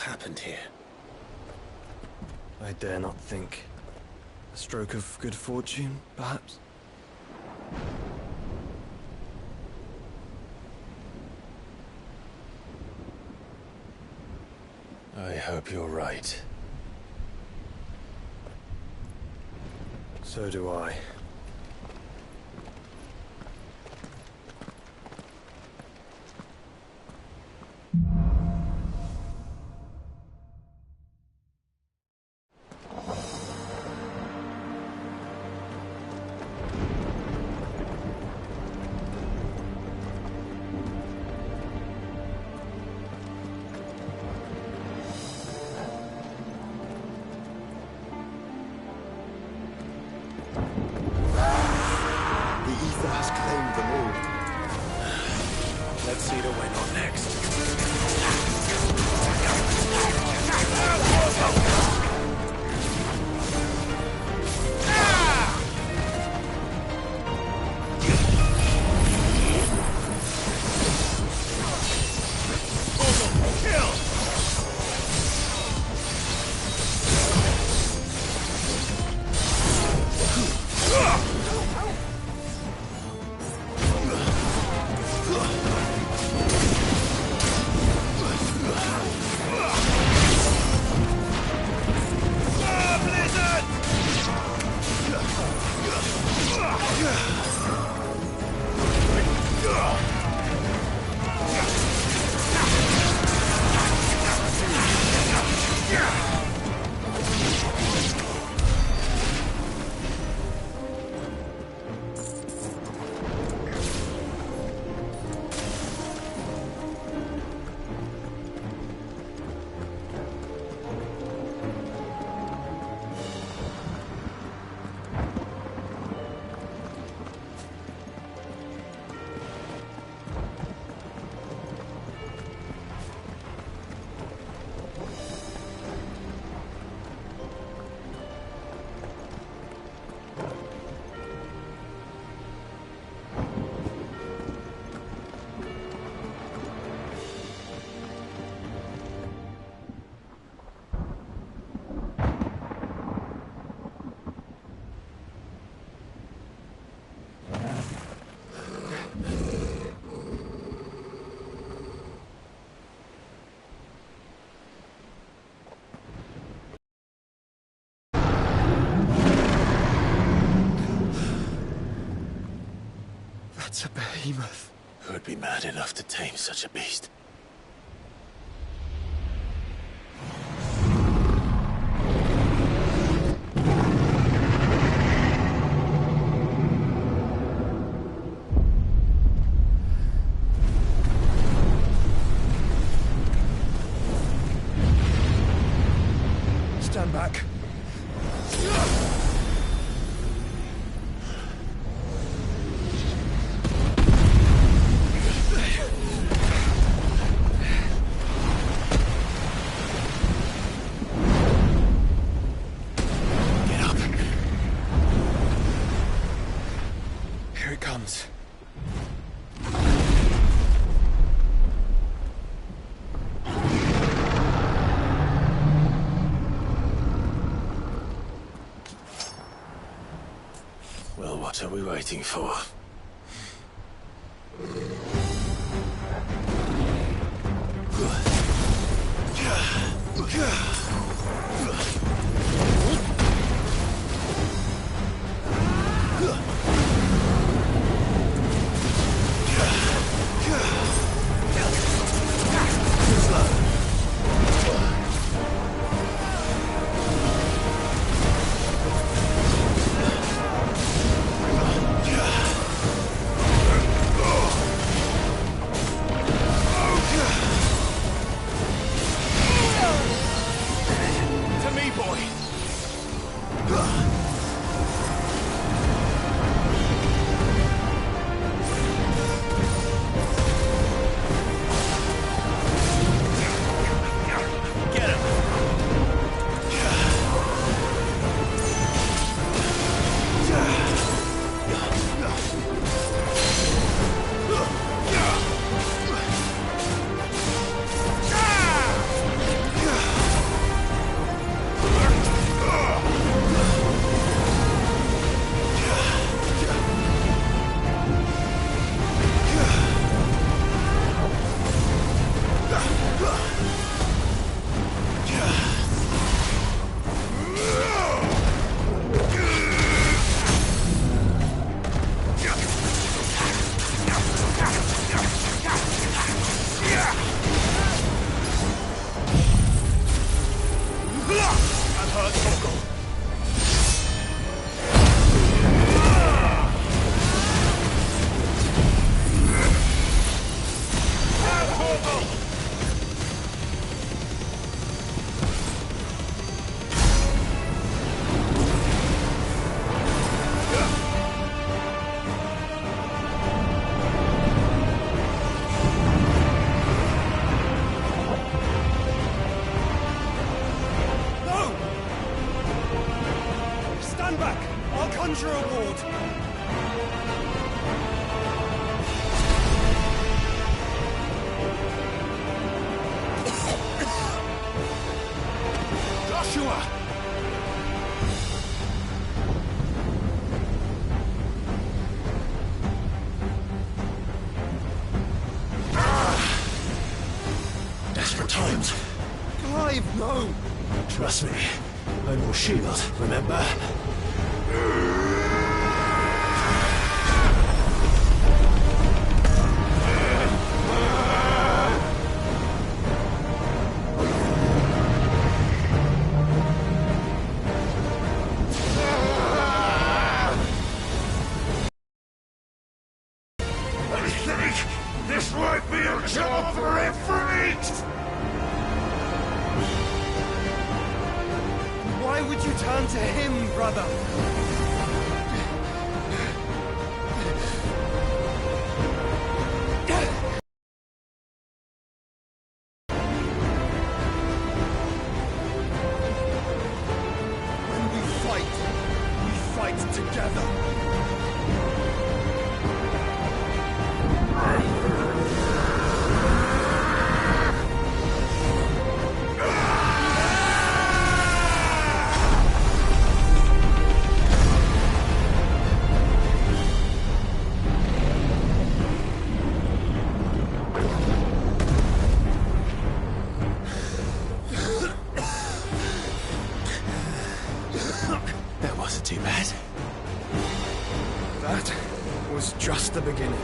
happened here? I dare not think. A stroke of good fortune, perhaps? I hope you're right. So do I. Let's see the win on next. That's a behemoth. Who'd be mad enough to tame such a beast? Stand back. Here it comes. Well, what are we waiting for? hurt Torgal. Stand back! I'll conjure a ward! Joshua! Desperate times. Clive, no! Trust me. I'm your shield, remember? I think this might be a job for Ifrit! Why would you turn to him, brother? When we fight together. That wasn't too bad. That was just the beginning.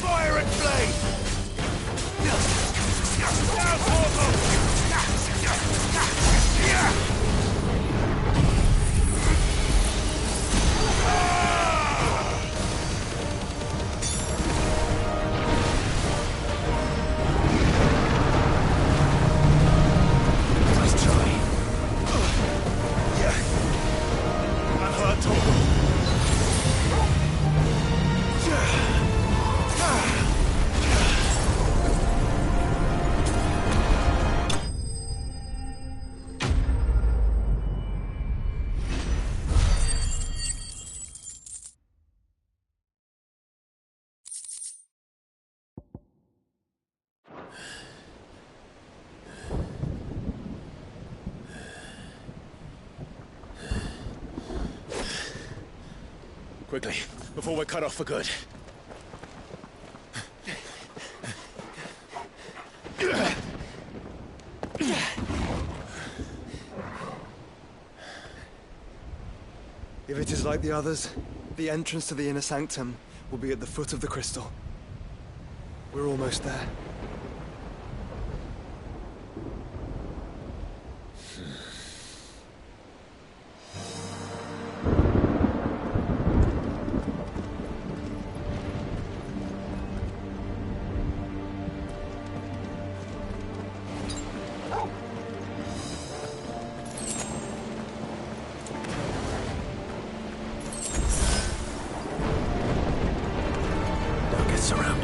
Fire and flame! Down, Portal! Let's try. I'm hurt, Torgal. Quickly, before we're cut off for good. If it is like the others, the entrance to the inner sanctum will be at the foot of the crystal. We're almost there. Don't get surrounded.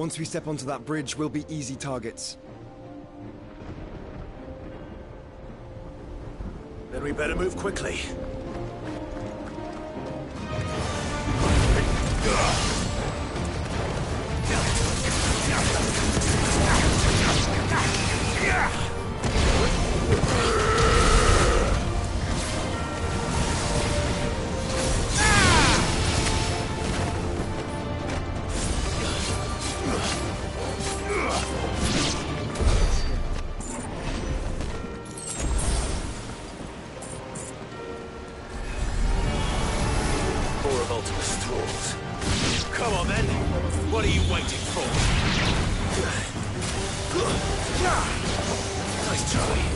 Once we step onto that bridge, we'll be easy targets. Then we better move quickly. Come on then, what are you waiting for? Nice try.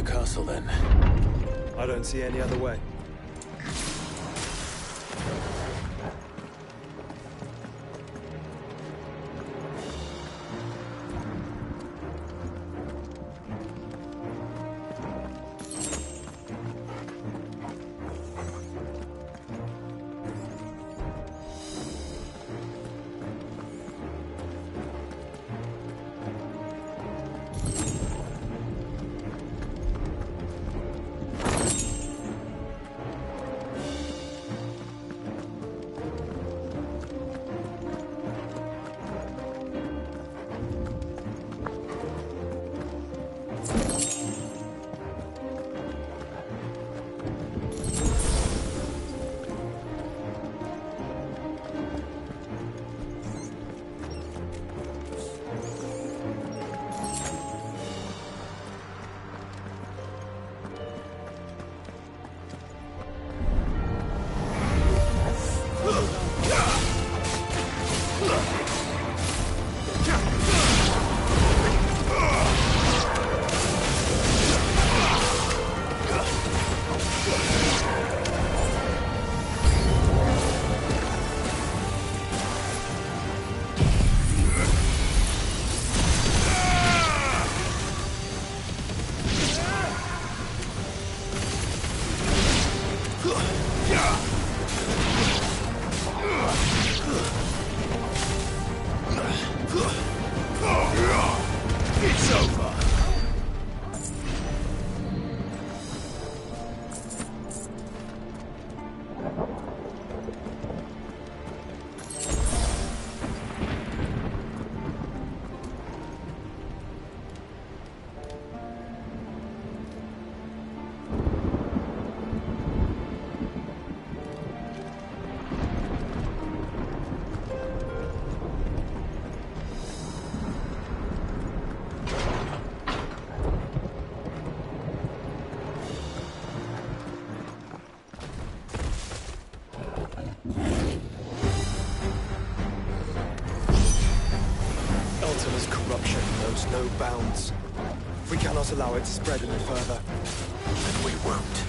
castle, then. I don't see any other way. It's over! Ultima's corruption knows no bounds. We cannot allow it to spread any further. And we won't.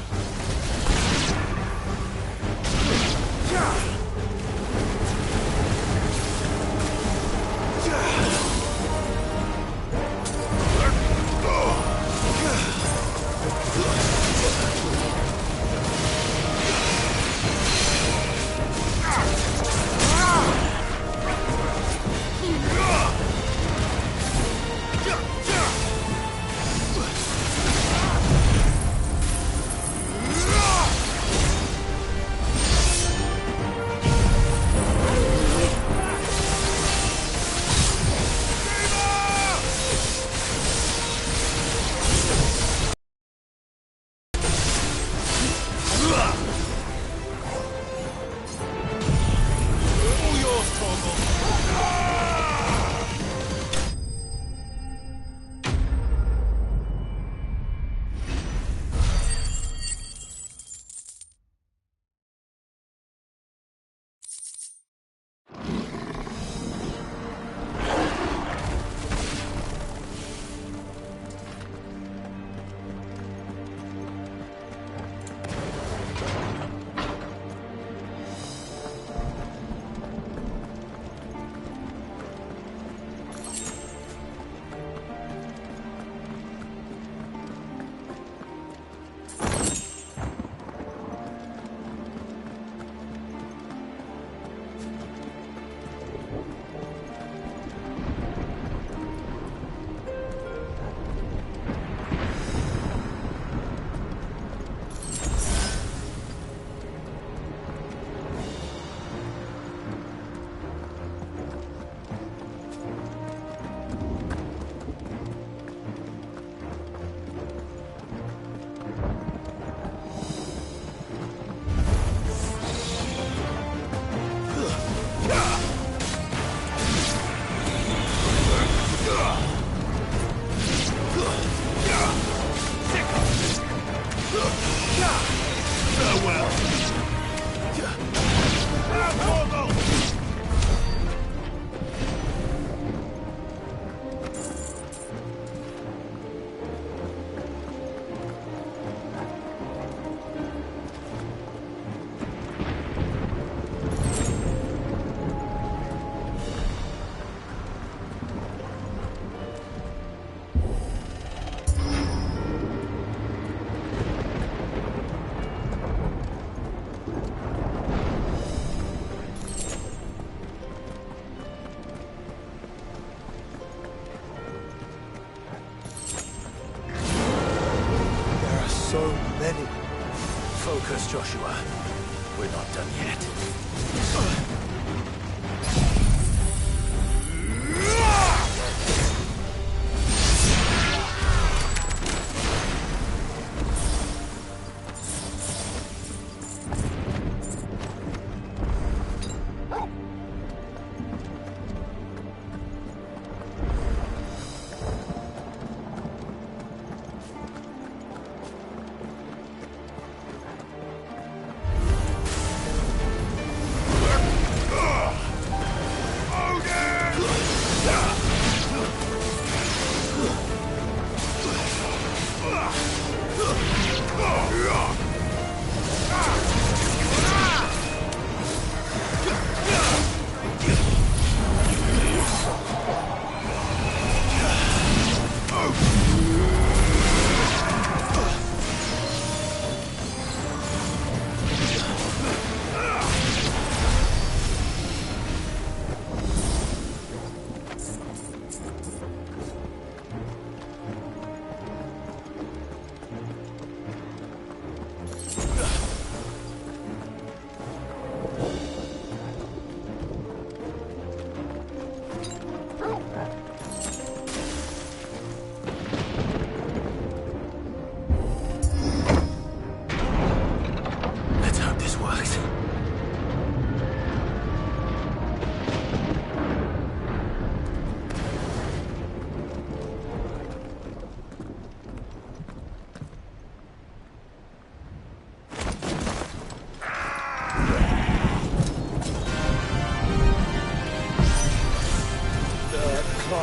Relax, Joshua. We're not done yet.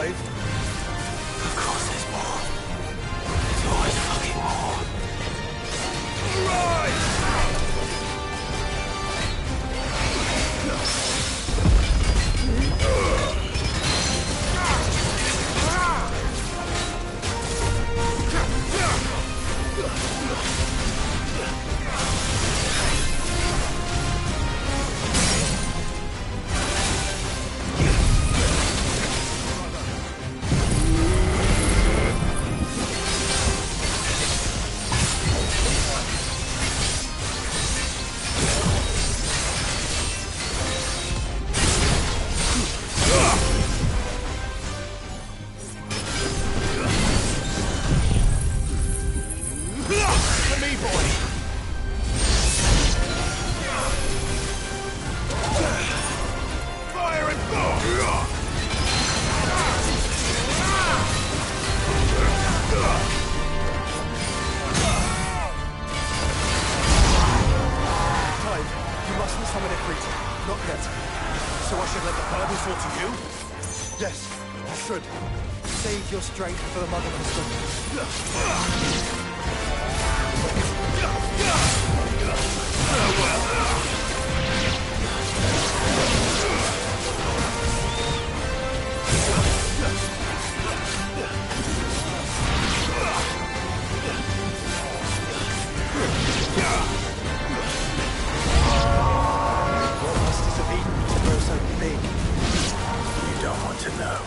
Of course there's more. There's always fucking more. Yes, you should. Save your strength for the Mother Crystal. What must it have eaten to grow so big? You don't want to know.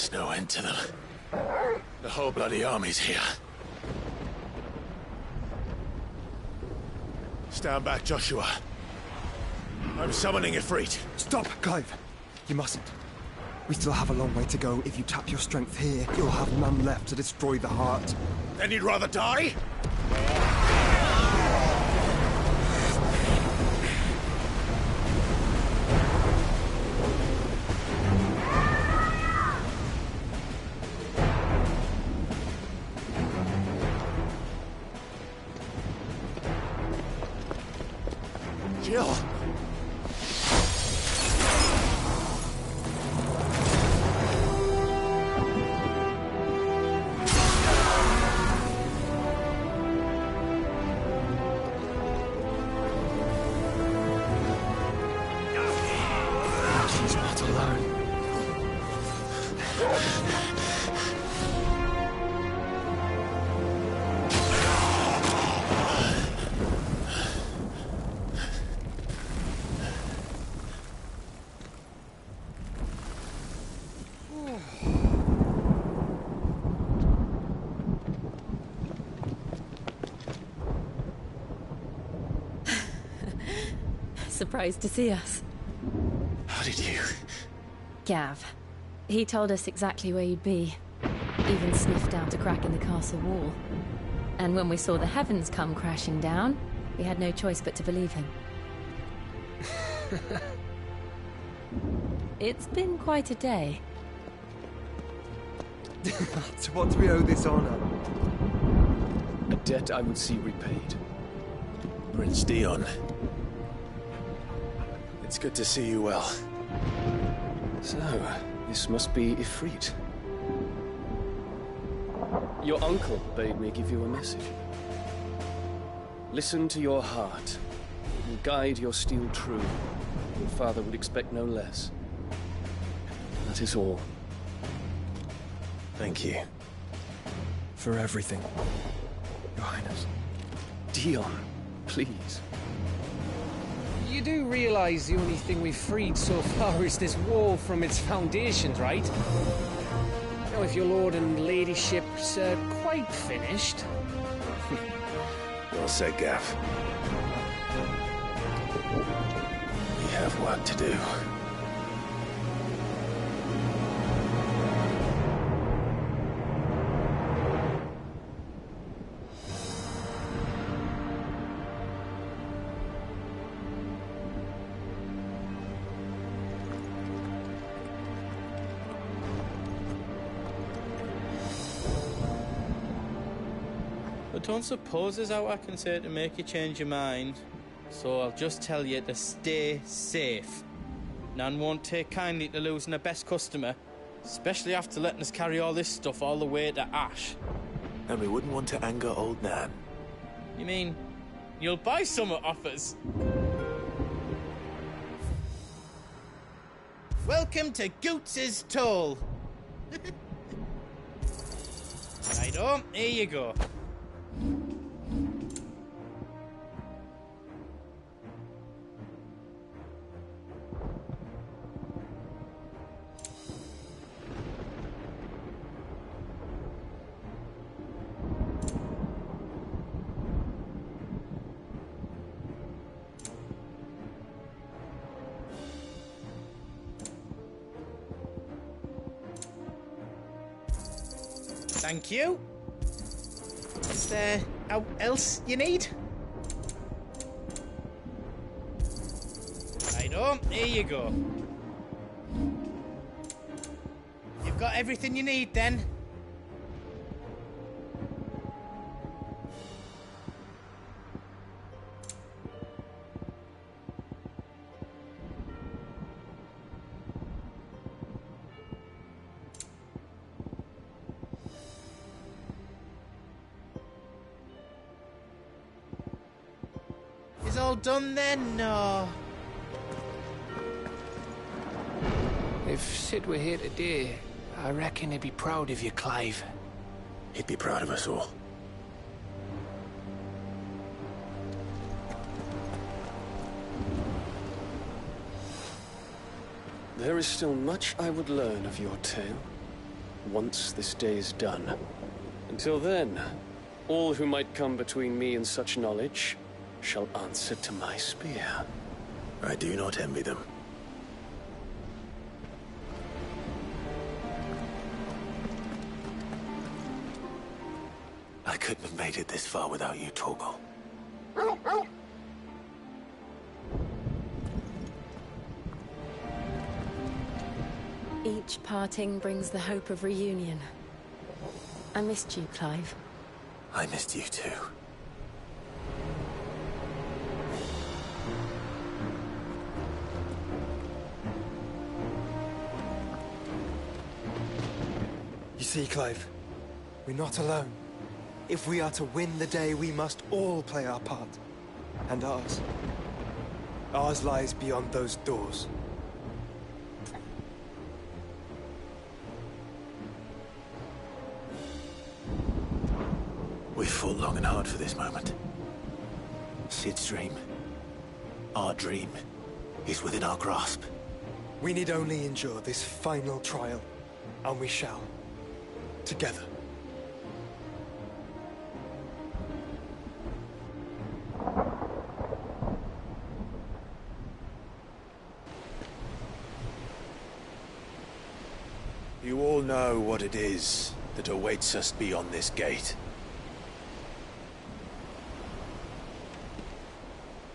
There's no end to them. The whole bloody army's here. Stand back, Joshua. I'm summoning Ifrit. Stop, Clive! You mustn't. We still have a long way to go. If you tap your strength here, you'll have none left to destroy the heart. Then you'd rather die? Jill! She's not alone. Surprised to see us. How did you... Gav. He told us exactly where you'd be. Even sniffed out a crack in the castle wall. And when we saw the heavens come crashing down, we had no choice but to believe him. It's been quite a day. To what do we owe this honor? A debt I would see repaid. Prince Dion. It's good to see you well. So, this must be Ifrit. Your uncle bade me give you a message. Listen to your heart, and guide your steel true. Your father would expect no less. That is all. Thank you. For everything, Your Highness. Dion, please. You do realize the only thing we've freed so far is this wall from its foundations, right? Now, if your lord and ladyship's quite finished... Well said, Gav. We have work to do. I don't suppose there's out I can say to make you change your mind. So I'll just tell you to stay safe. Nan won't take kindly to losing her best customer, especially after letting us carry all this stuff all the way to Ash. And we wouldn't want to anger old Nan. You mean, you'll buy some off us? Welcome to Goots's Toll. Righto, here you go. Thank you. Is there else you need? Righto, here you go. You've got everything you need then? Is all done then? No. If Sid were here today, I reckon he'd be proud of you, Clive. He'd be proud of us all. There is still much I would learn of your tale. once this day is done. Until then, all who might come between me and such knowledge shall answer to my spear. I do not envy them. I couldn't have made it this far without you, Torgal. Each parting brings the hope of reunion. I missed you, Clive. I missed you too. You see, Clive, we're not alone. If we are to win the day, we must all play our part. And ours. Ours lies beyond those doors. We fought long and hard for this moment. Sid's dream, our dream, is within our grasp. We need only endure this final trial, and we shall. Together. You all know what it is that awaits us beyond this gate.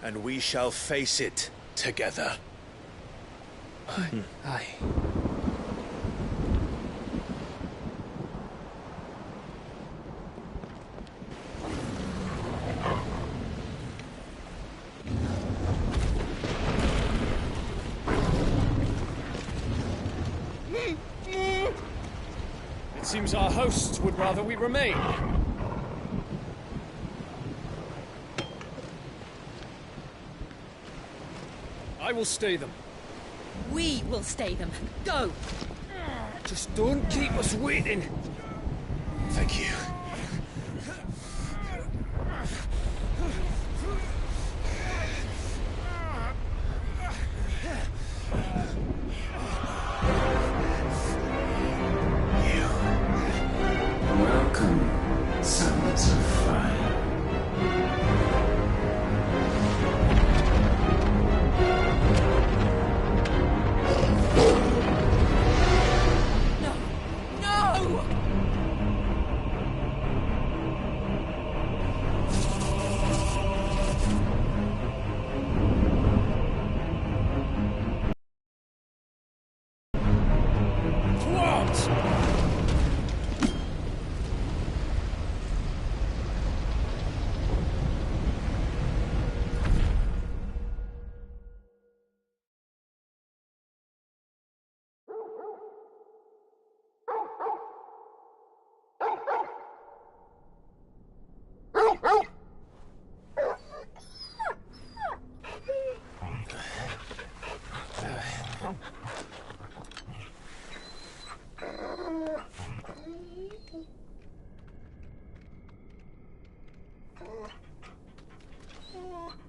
And we shall face it together. Aye. It seems our hosts would rather we remain. I will stay them. We will stay them. Go! Just don't keep us waiting. Thank you. Welcome, sons of fire. No! No! What?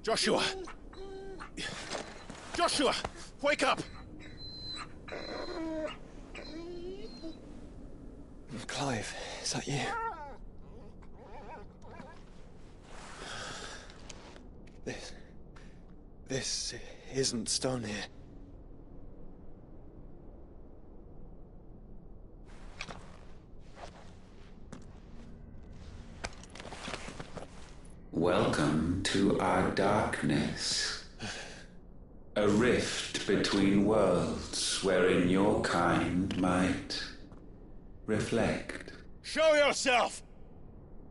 Joshua! Joshua! Wake up! Clive, is that you? This isn't stone here. Welcome to our darkness. A rift between worlds wherein your kind might reflect. Show yourself!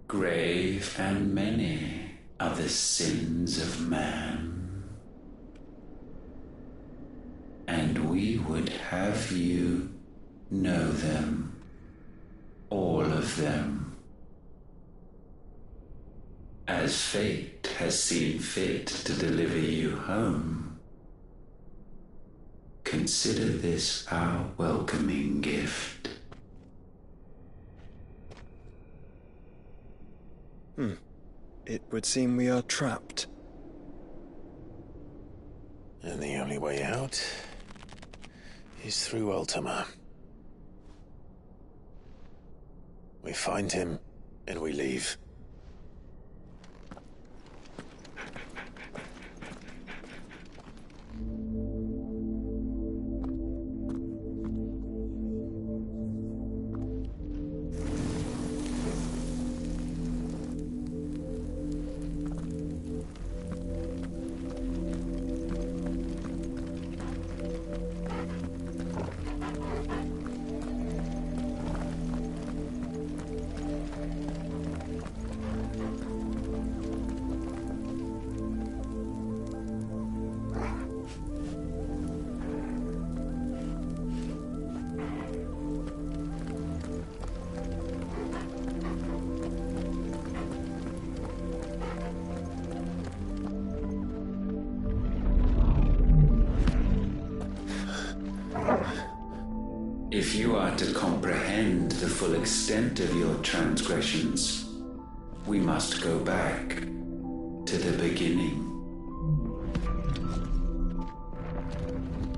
Grave and many are the sins of man. And we would have you know them, all of them. As fate has seen fit to deliver you home, consider this our welcoming gift. It would seem we are trapped. And the only way out is through Ultima. We find him, and we leave. If you are to comprehend the full extent of your transgressions, we must go back to the beginning.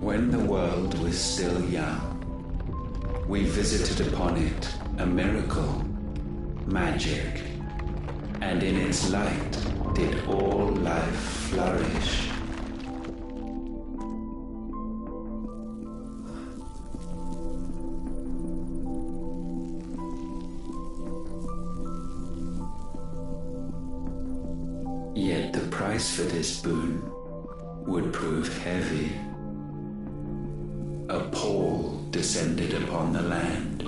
When the world was still young, we visited upon it a miracle, magic, and in its light did all life flourish. Yet the price for this boon would prove heavy. A pall descended upon the land,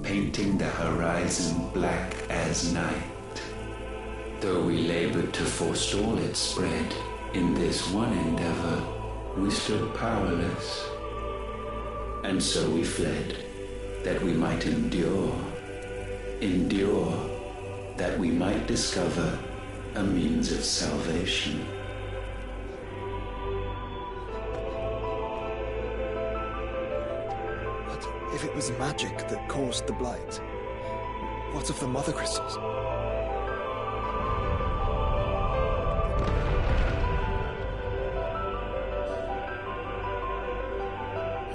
painting the horizon black as night. Though we labored to forestall its spread, in this one endeavor we stood powerless. And so we fled, that we might endure, that we might discover a means of salvation. But if it was magic that caused the blight, what of the mother crystals?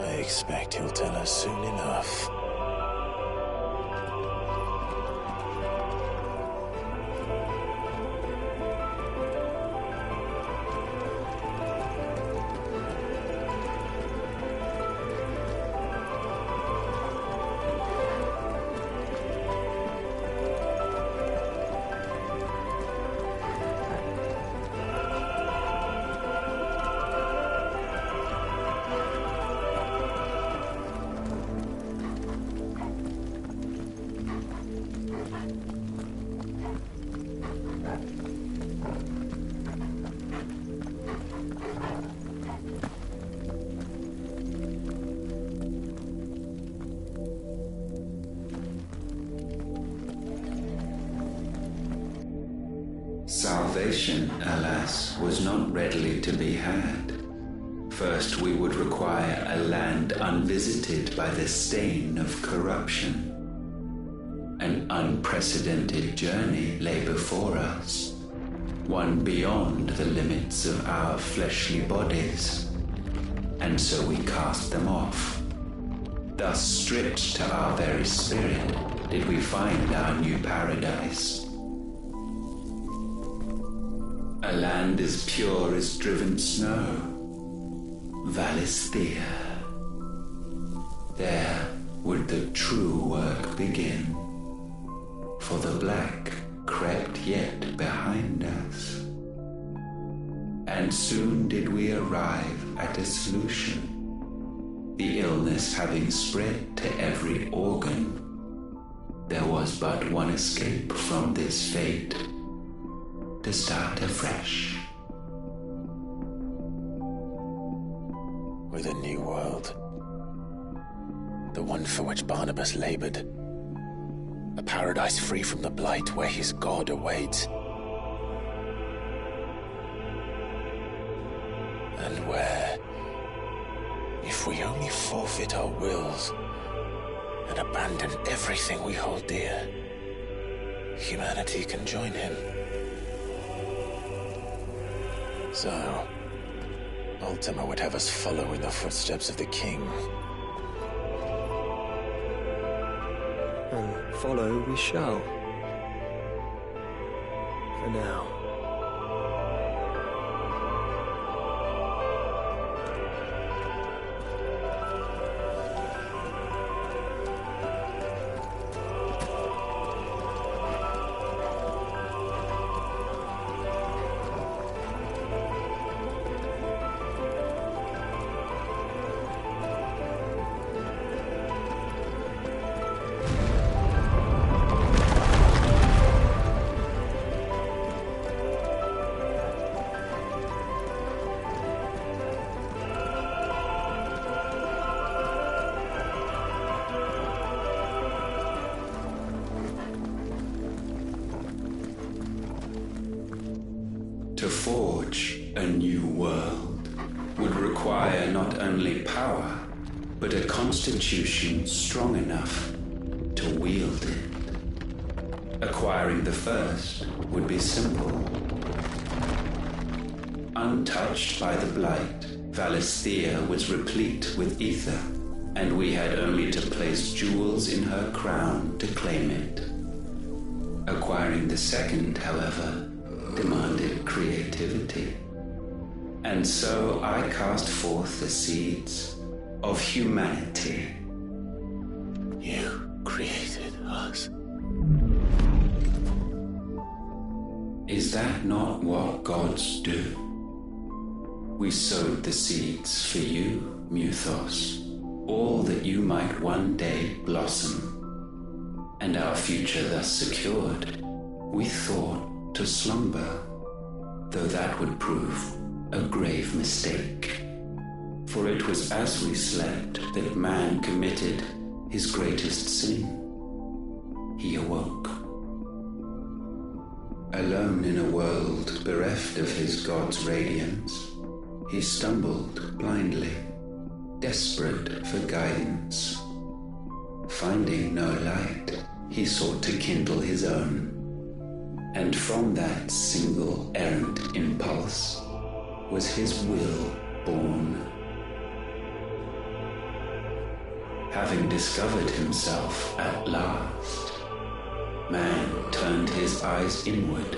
I expect he'll tell us soon enough. Salvation, alas, was not readily to be had. First we would require a land unvisited by the stain of corruption. An unprecedented journey lay before us, one beyond the limits of our fleshly bodies, and so we cast them off. Thus stripped to our very spirit did we find our new paradise. A land as pure as driven snow, Valisthea. There would the true work begin, for the black crept yet behind us. And soon did we arrive at a solution. The illness having spread to every organ, there was but one escape from this fate: to start afresh. With a new world. The one for which Barnabas labored. A paradise free from the blight where his God awaits. And where, if we only forfeit our wills and abandon everything we hold dear, humanity can join him. So, Ultima would have us follow in the footsteps of the king. And follow we shall. For now. To forge a new world would require not only power, but a constitution strong enough to wield it. Acquiring the first would be simple. Untouched by the blight, Valisthea was replete with ether, and we had only to place jewels in her crown to claim it. Acquiring the second, however, demanded creativity. And so I cast forth the seeds of humanity. You created us. Is that not what gods do? We sowed the seeds for you, Muthos, all that you might one day blossom. And our future thus secured, we thought to slumber, though that would prove a grave mistake. For it was as we slept that man committed his greatest sin. He awoke. Alone in a world bereft of his God's radiance, he stumbled blindly, desperate for guidance. Finding no light, he sought to kindle his own. And from that single errant impulse was his will born. Having discovered himself at last, man turned his eyes inward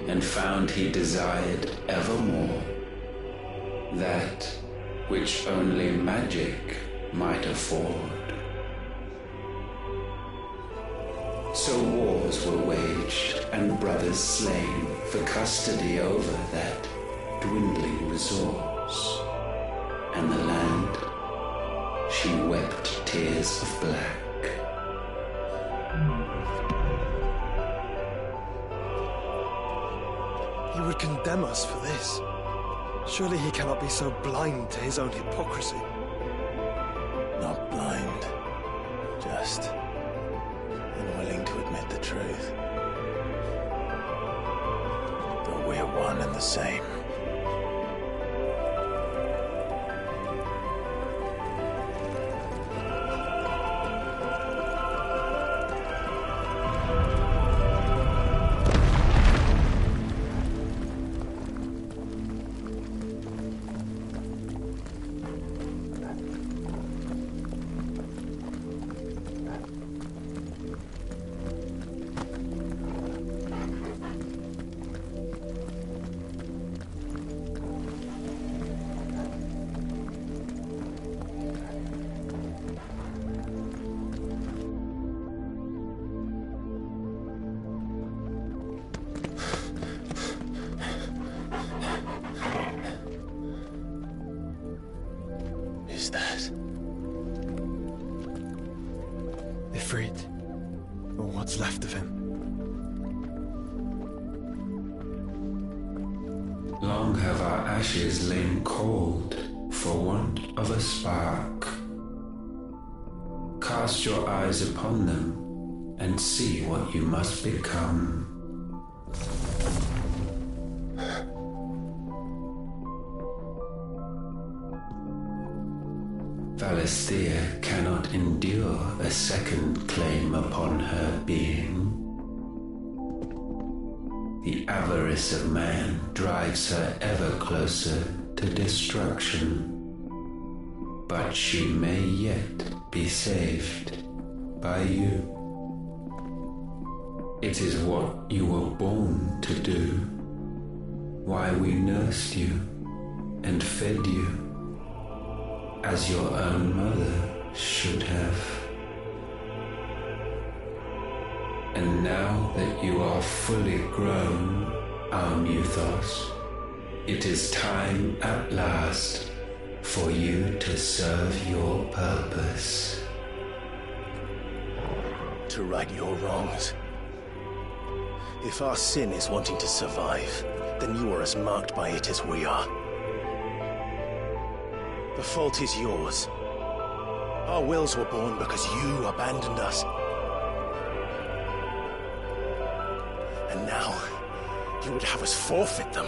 and found he desired evermore that which only magic might afford. So wars were waged and brothers slain for custody over that dwindling resource. And the land, she wept tears of black. He would condemn us for this. Surely he cannot be so blind to his own hypocrisy. Not blind, just unwilling to admit the truth. But we're one and the same. Ifrit, or what's left of him. Long have our ashes lain cold for want of a spark. Cast your eyes upon them and see what you must become. Valisthea cannot endure a second claim upon her being. The avarice of man drives her ever closer to destruction. But she may yet be saved by you. It is what you were born to do. Why we nursed you and fed you as your own mother should have. And now that you are fully grown, our mythos, it is time at last for you to serve your purpose. To right your wrongs. If our sin is wanting to survive, then you are as marked by it as we are. The fault is yours. Our wills were born because you abandoned us. And now, you would have us forfeit them.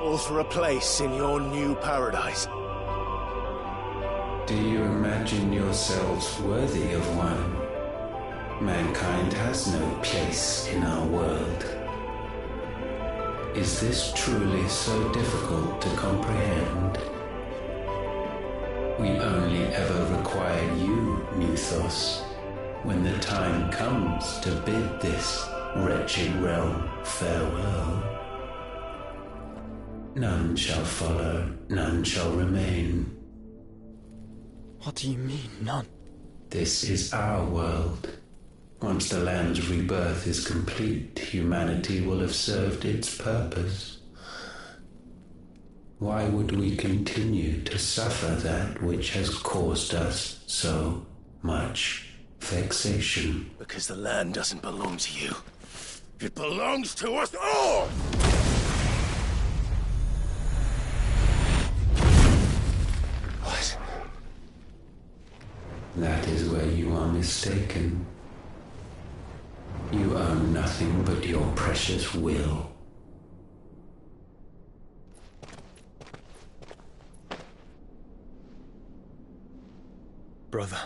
All for a place in your new paradise. Do you imagine yourselves worthy of one? Mankind has no place in our world. Is this truly so difficult to comprehend? We only ever require you, Mythos, when the time comes to bid this wretched realm farewell. None shall follow, none shall remain. What do you mean, none? This is our world. Once the land's rebirth is complete, humanity will have served its purpose. Why would we continue to suffer that which has caused us so much vexation? Because the land doesn't belong to you. It belongs to us all! What? That is where you are mistaken. You own nothing but your precious will. Brother.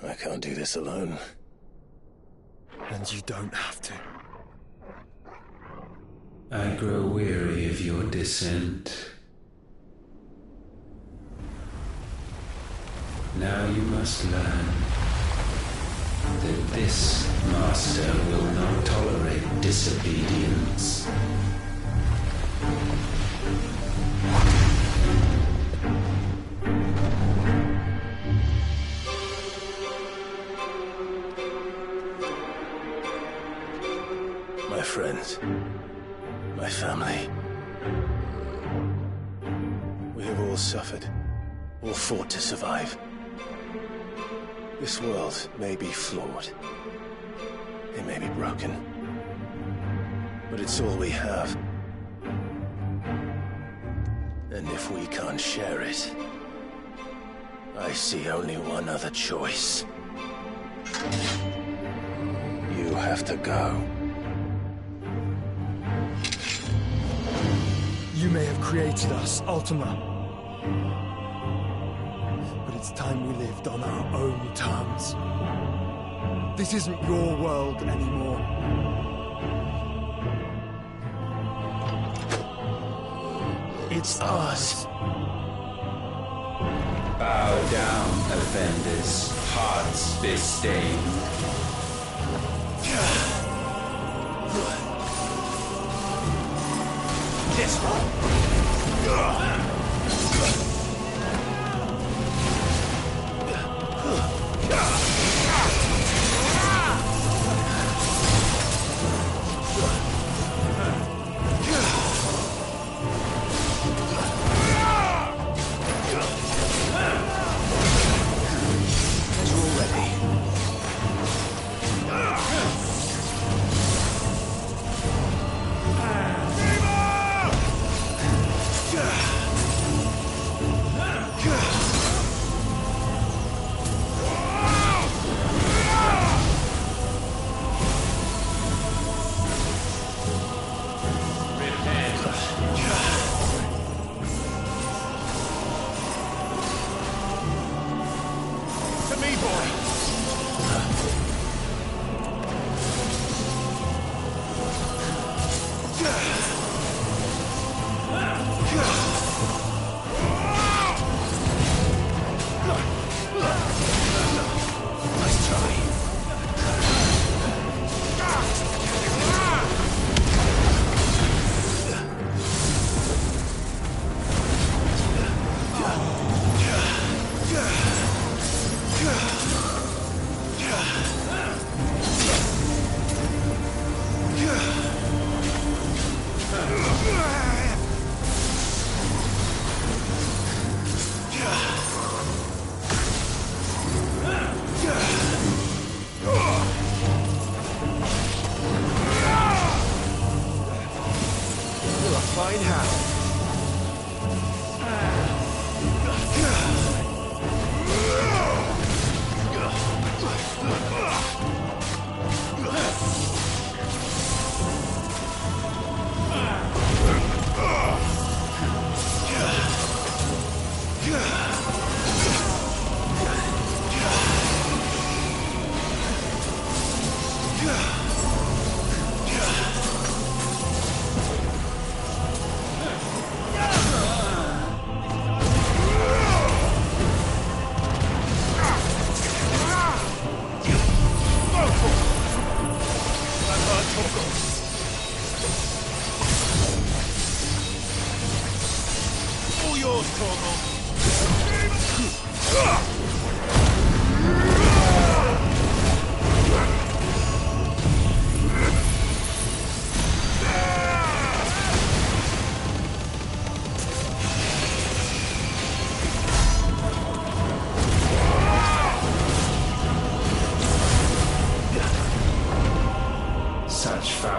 I can't do this alone. And you don't have to. I grow weary of your dissent. Now you must learn that this master will not tolerate disobedience. My friends, my family. We have all suffered, all fought to survive. This world may be flawed. It may be broken. But it's all we have. And if we can't share it, I see only one other choice. You have to go. You may have created us, Ultima. But it's time we lived on our own terms. This isn't your world anymore. It's ours. Bow down, offenders, hearts disdained. This one.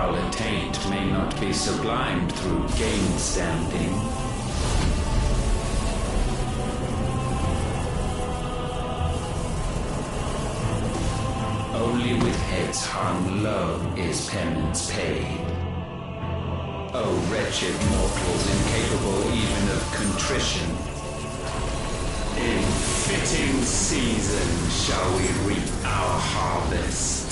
foul attaint may not be sublimed through gain-standing. Only with heads hung low is penance paid. O wretched mortals incapable even of contrition, in fitting season shall we reap our harvest.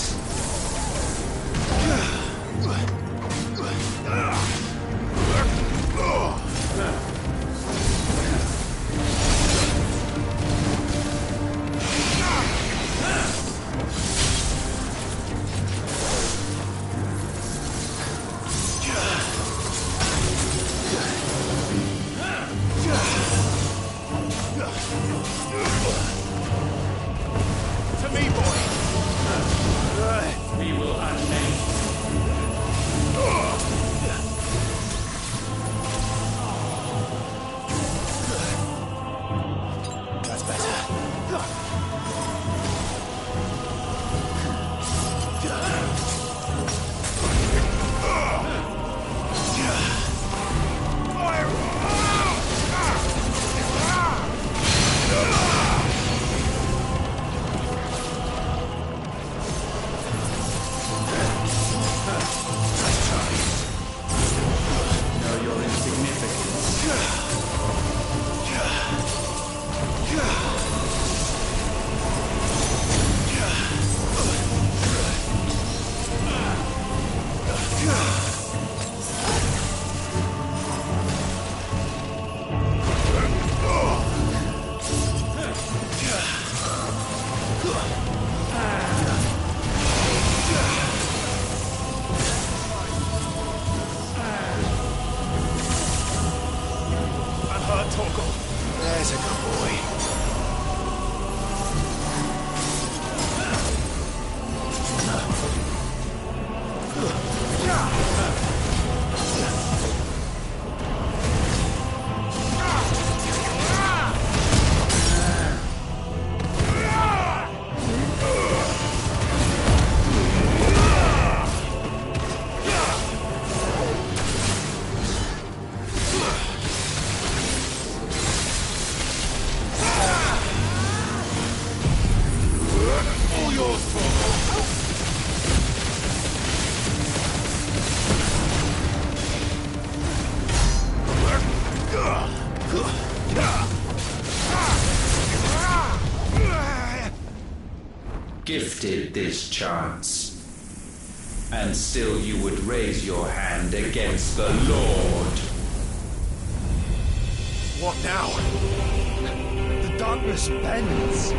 To me, boy! We will unmake. That's better. Know your insignificance. I'm hurt, Torgal. There's a good boy. All yours, Torgal. Gifted this chance, and still you would raise your hand against the Lord. What now? The darkness bends.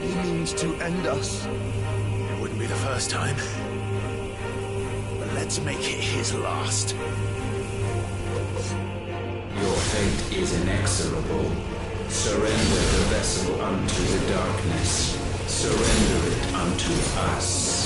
He means to end us. It wouldn't be the first time. But let's make it his last. Your fate is inexorable. Surrender the vessel unto the darkness. Surrender it unto us.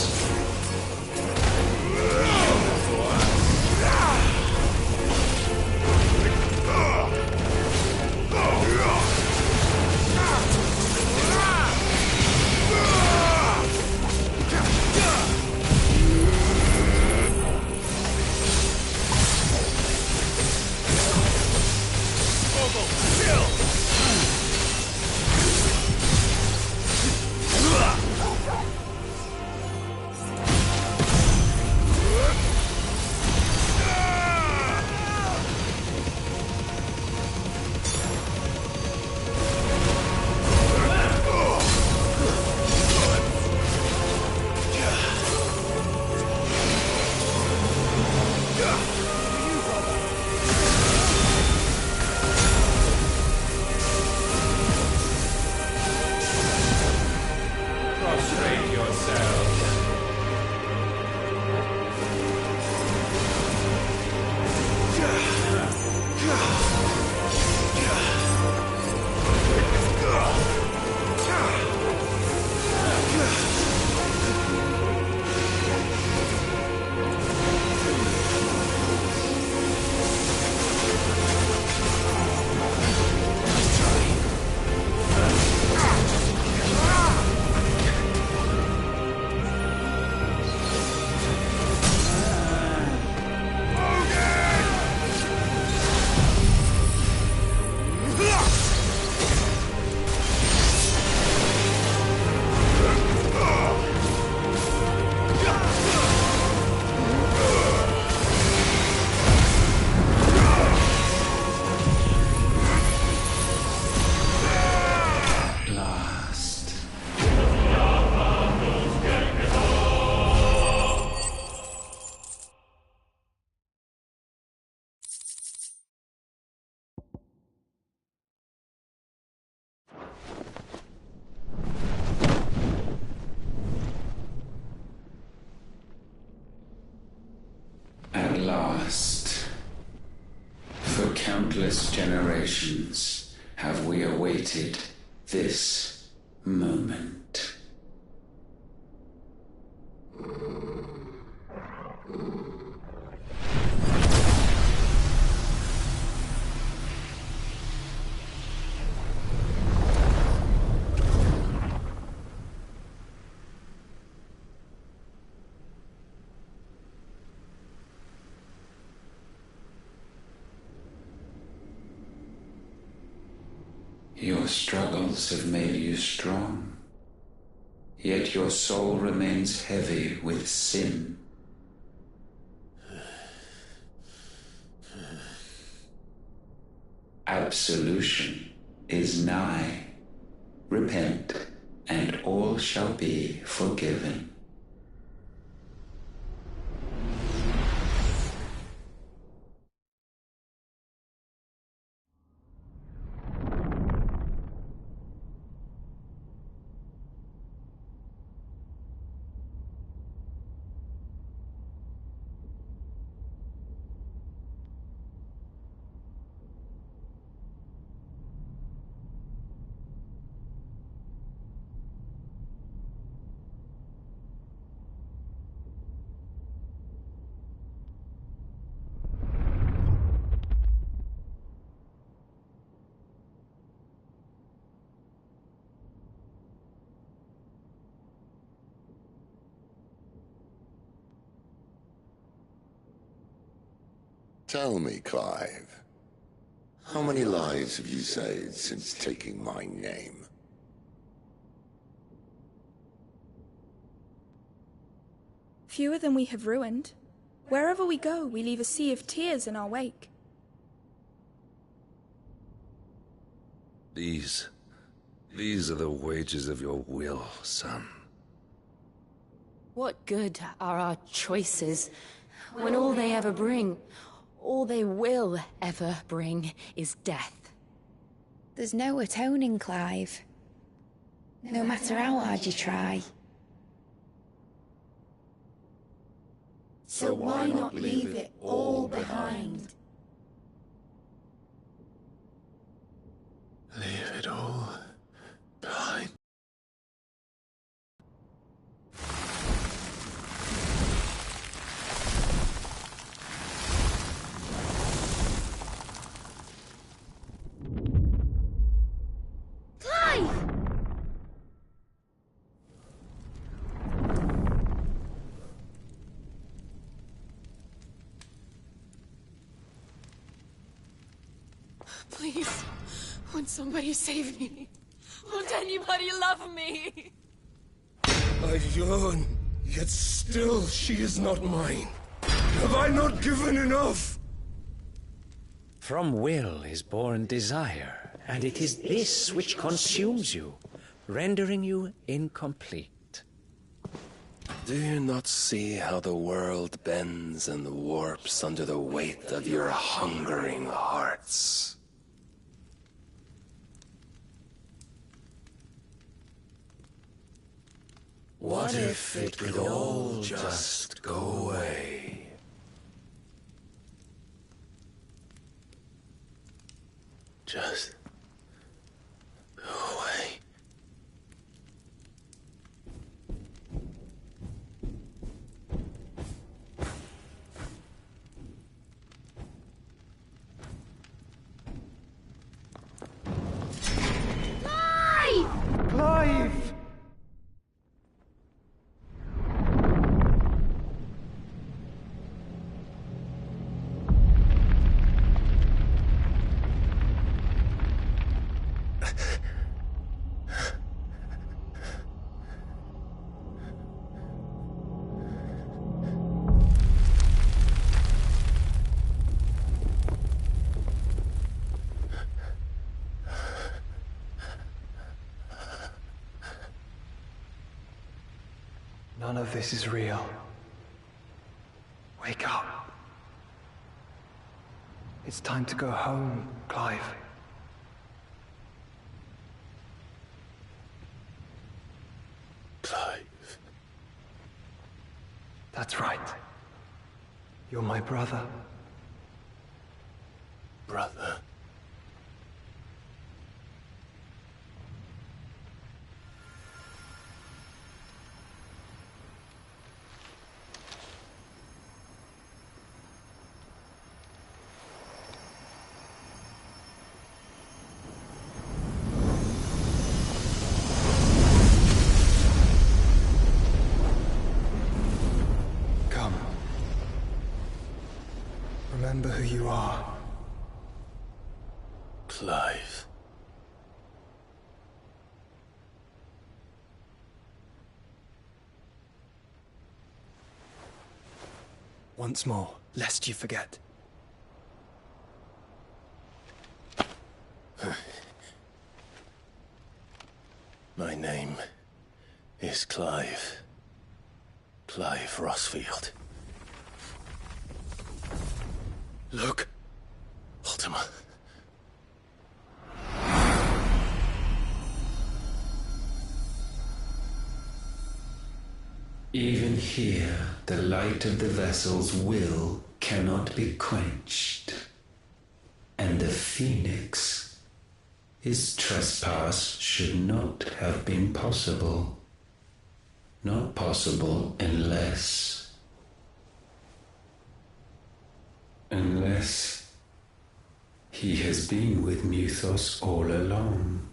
countless generations have we awaited this moment. Your struggles have made you strong, yet your soul remains heavy with sin. Absolution is nigh. Repent, and all shall be forgiven. Tell me, Clive, how many lives have you saved since taking my name? Fewer than we have ruined. Wherever we go, we leave a sea of tears in our wake. These are the wages of your will, son. What good are our choices when all they ever bring, all they will ever bring, is death? There's no atoning, Clive. No matter how hard you try. So why not leave it all behind? Leave it all behind. Please, won't somebody save me? Won't anybody love me? I yearn, yet still she is not mine. Have I not given enough? From will is born desire, and it is this which consumes you, rendering you incomplete. Do you not see how the world bends and warps under the weight of your hungering hearts? What if it could all just go away? Just go away. Clive! None of this is real. Wake up. It's time to go home, Clive. Clive. That's right. You're my brother. Brother. You are. Clive. Once more, lest you forget. My name is Clive. Clive Rossfield. Look. Ultima. Even here, the light of the vessel's will cannot be quenched. And the Phoenix, his trespass should not have been possible. Not possible unless he has been with Muthos all along.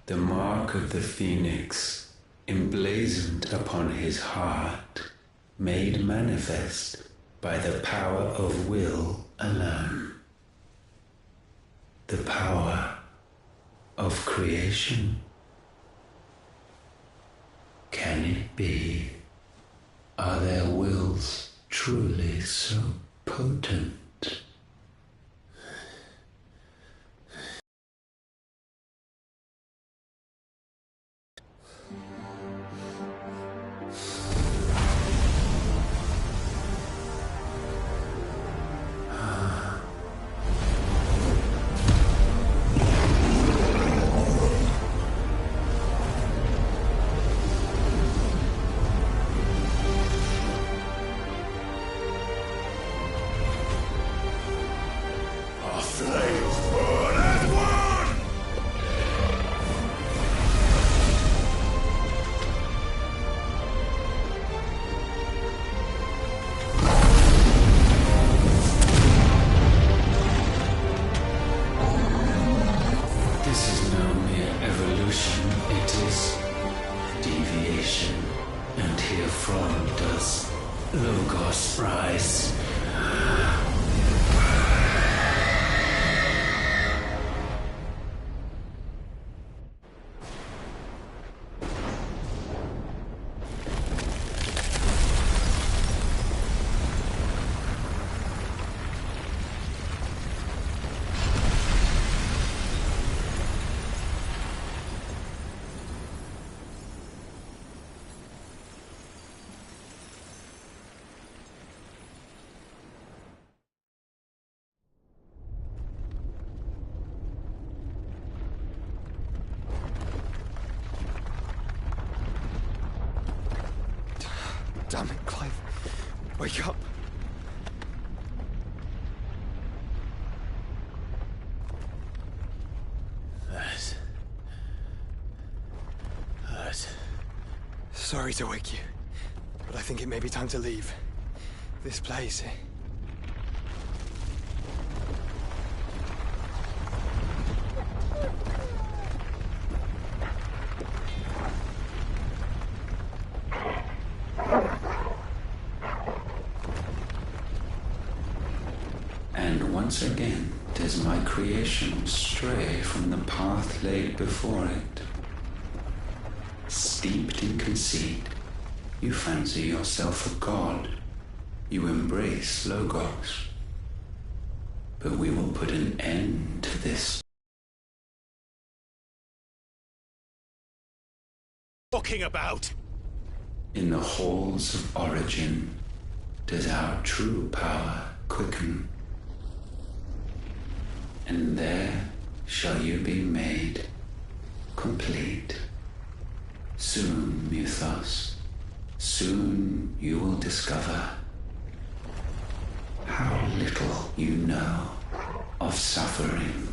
The mark of the Phoenix, emblazoned upon his heart, made manifest by the power of will alone. The power of creation. Can it be? Are their wills truly so potent? Damn it, Clive. Wake up. Sorry to wake you, but I think it may be time to leave. This place. And once again does my creation stray from the path laid before it. Steeped in conceit, you fancy yourself a god. You embrace Logos. But we will put an end to this. Talking about? In the halls of origin does our true power quicken. And there shall you be made complete. Soon, Muthos, soon you will discover how little you know of suffering.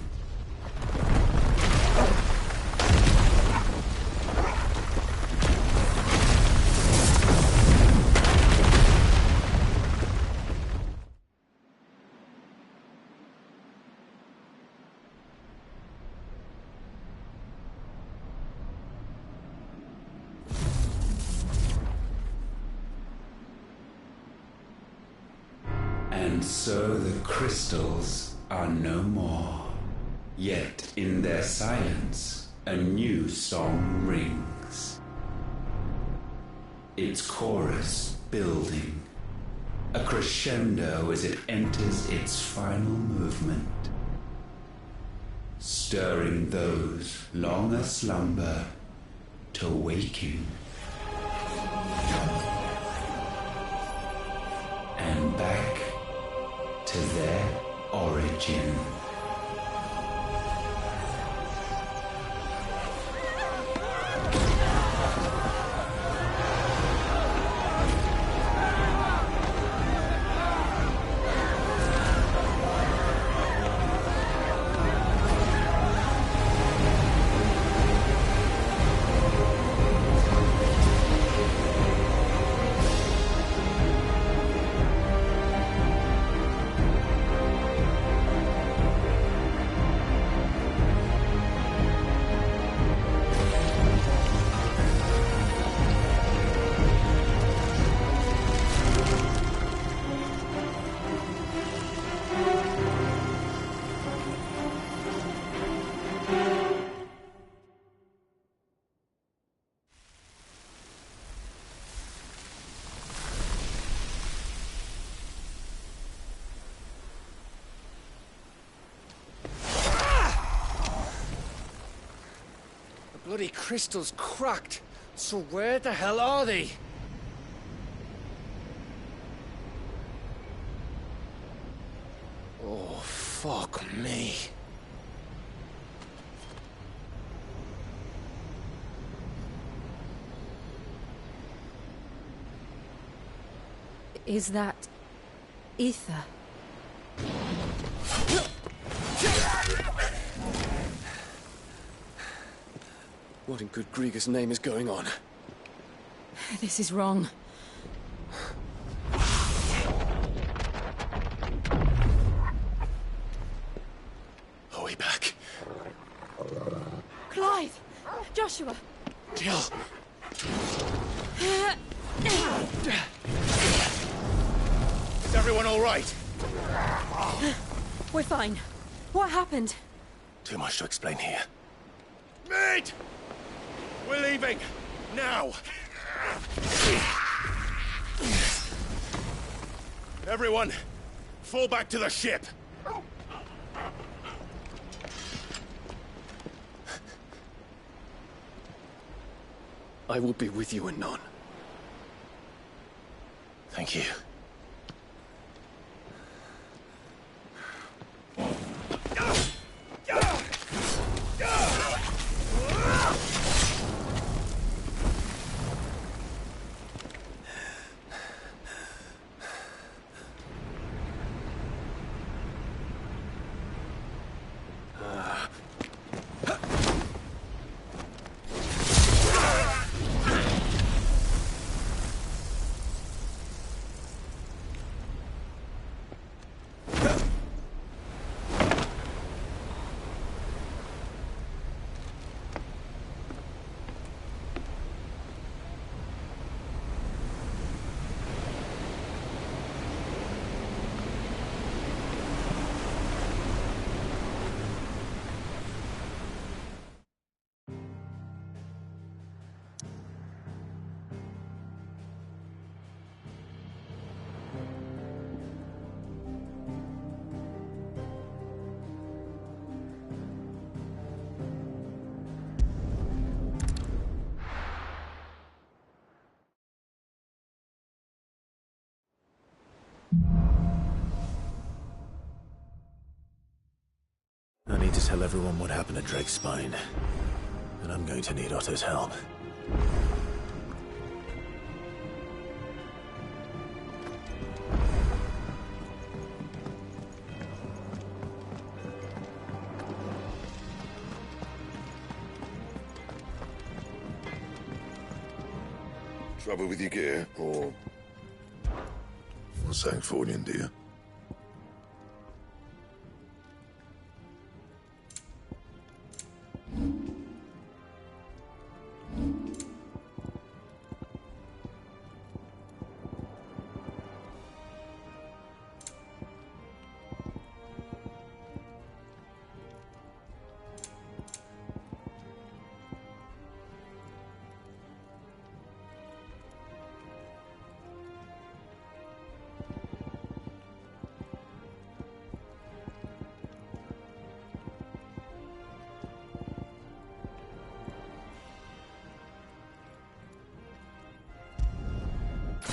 And so the crystals are no more. Yet in their silence, a new song rings. Its chorus building, a crescendo as it enters its final movement, stirring those long aslumber to waking. And back to their origin. Bloody crystal's cracked. So where the hell are they? Oh, fuck me. Is that ether? What in good Grieger's name is going on? This is wrong. Are we back? Clive! Joshua! Jill! Is everyone all right? We're fine. What happened? Too much to explain here. Mate! We're leaving! Now! Everyone, fall back to the ship! I will be with you anon. Thank you. I need to tell everyone what happened at Drake's Spine. And I'm going to need Otto's help. Trouble with your gear, or something falling, do you?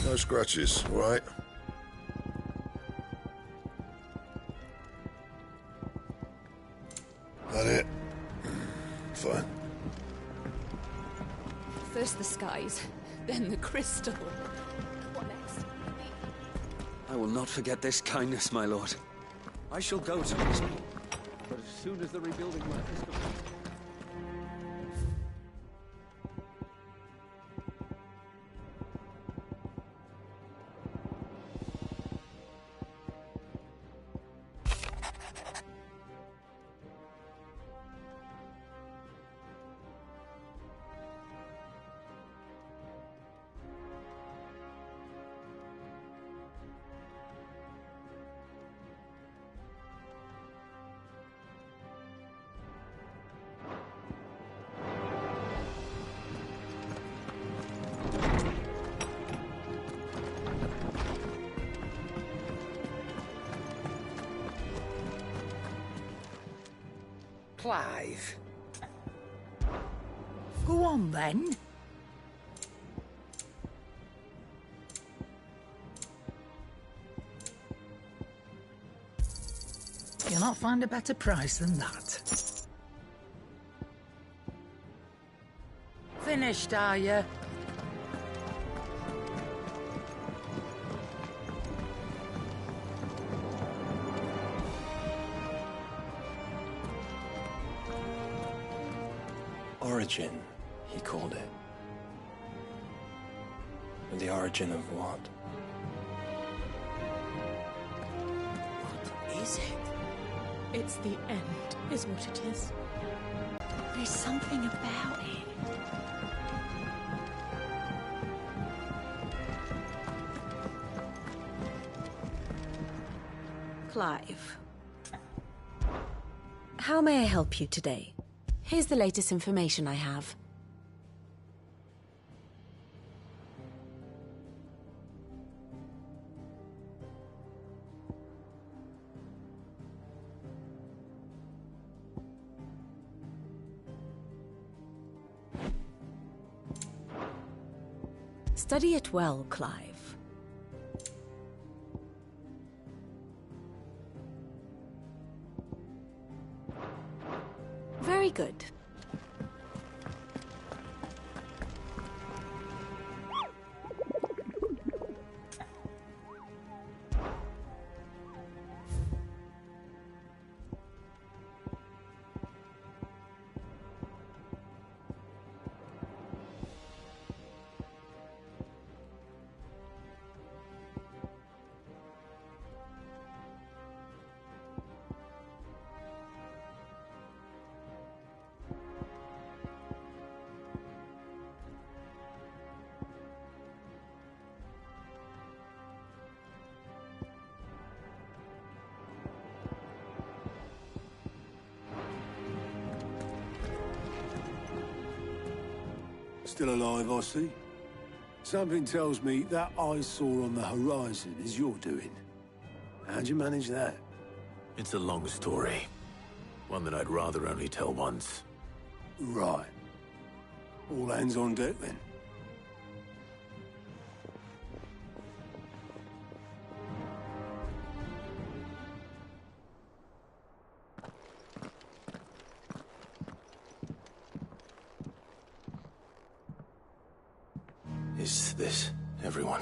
No scratches, right? That it? Fine. First the skies, then the crystal. What next? I will not forget this kindness, my lord. I shall go to this. But as soon as the rebuilding work is complete... Clive. Go on, then. You'll not find a better price than that. Finished, are you? Origin, he called it. And the origin of what? What is it? It's the end, is what it is. There's something about it. Clive. How may I help you today? Here's the latest information I have. Study it well, Clive. Very good. Still alive, I see. Something tells me that eyesore on the horizon is your doing. How'd you manage that? It's a long story. One that I'd rather only tell once. Right. All hands on deck, then. Is this everyone?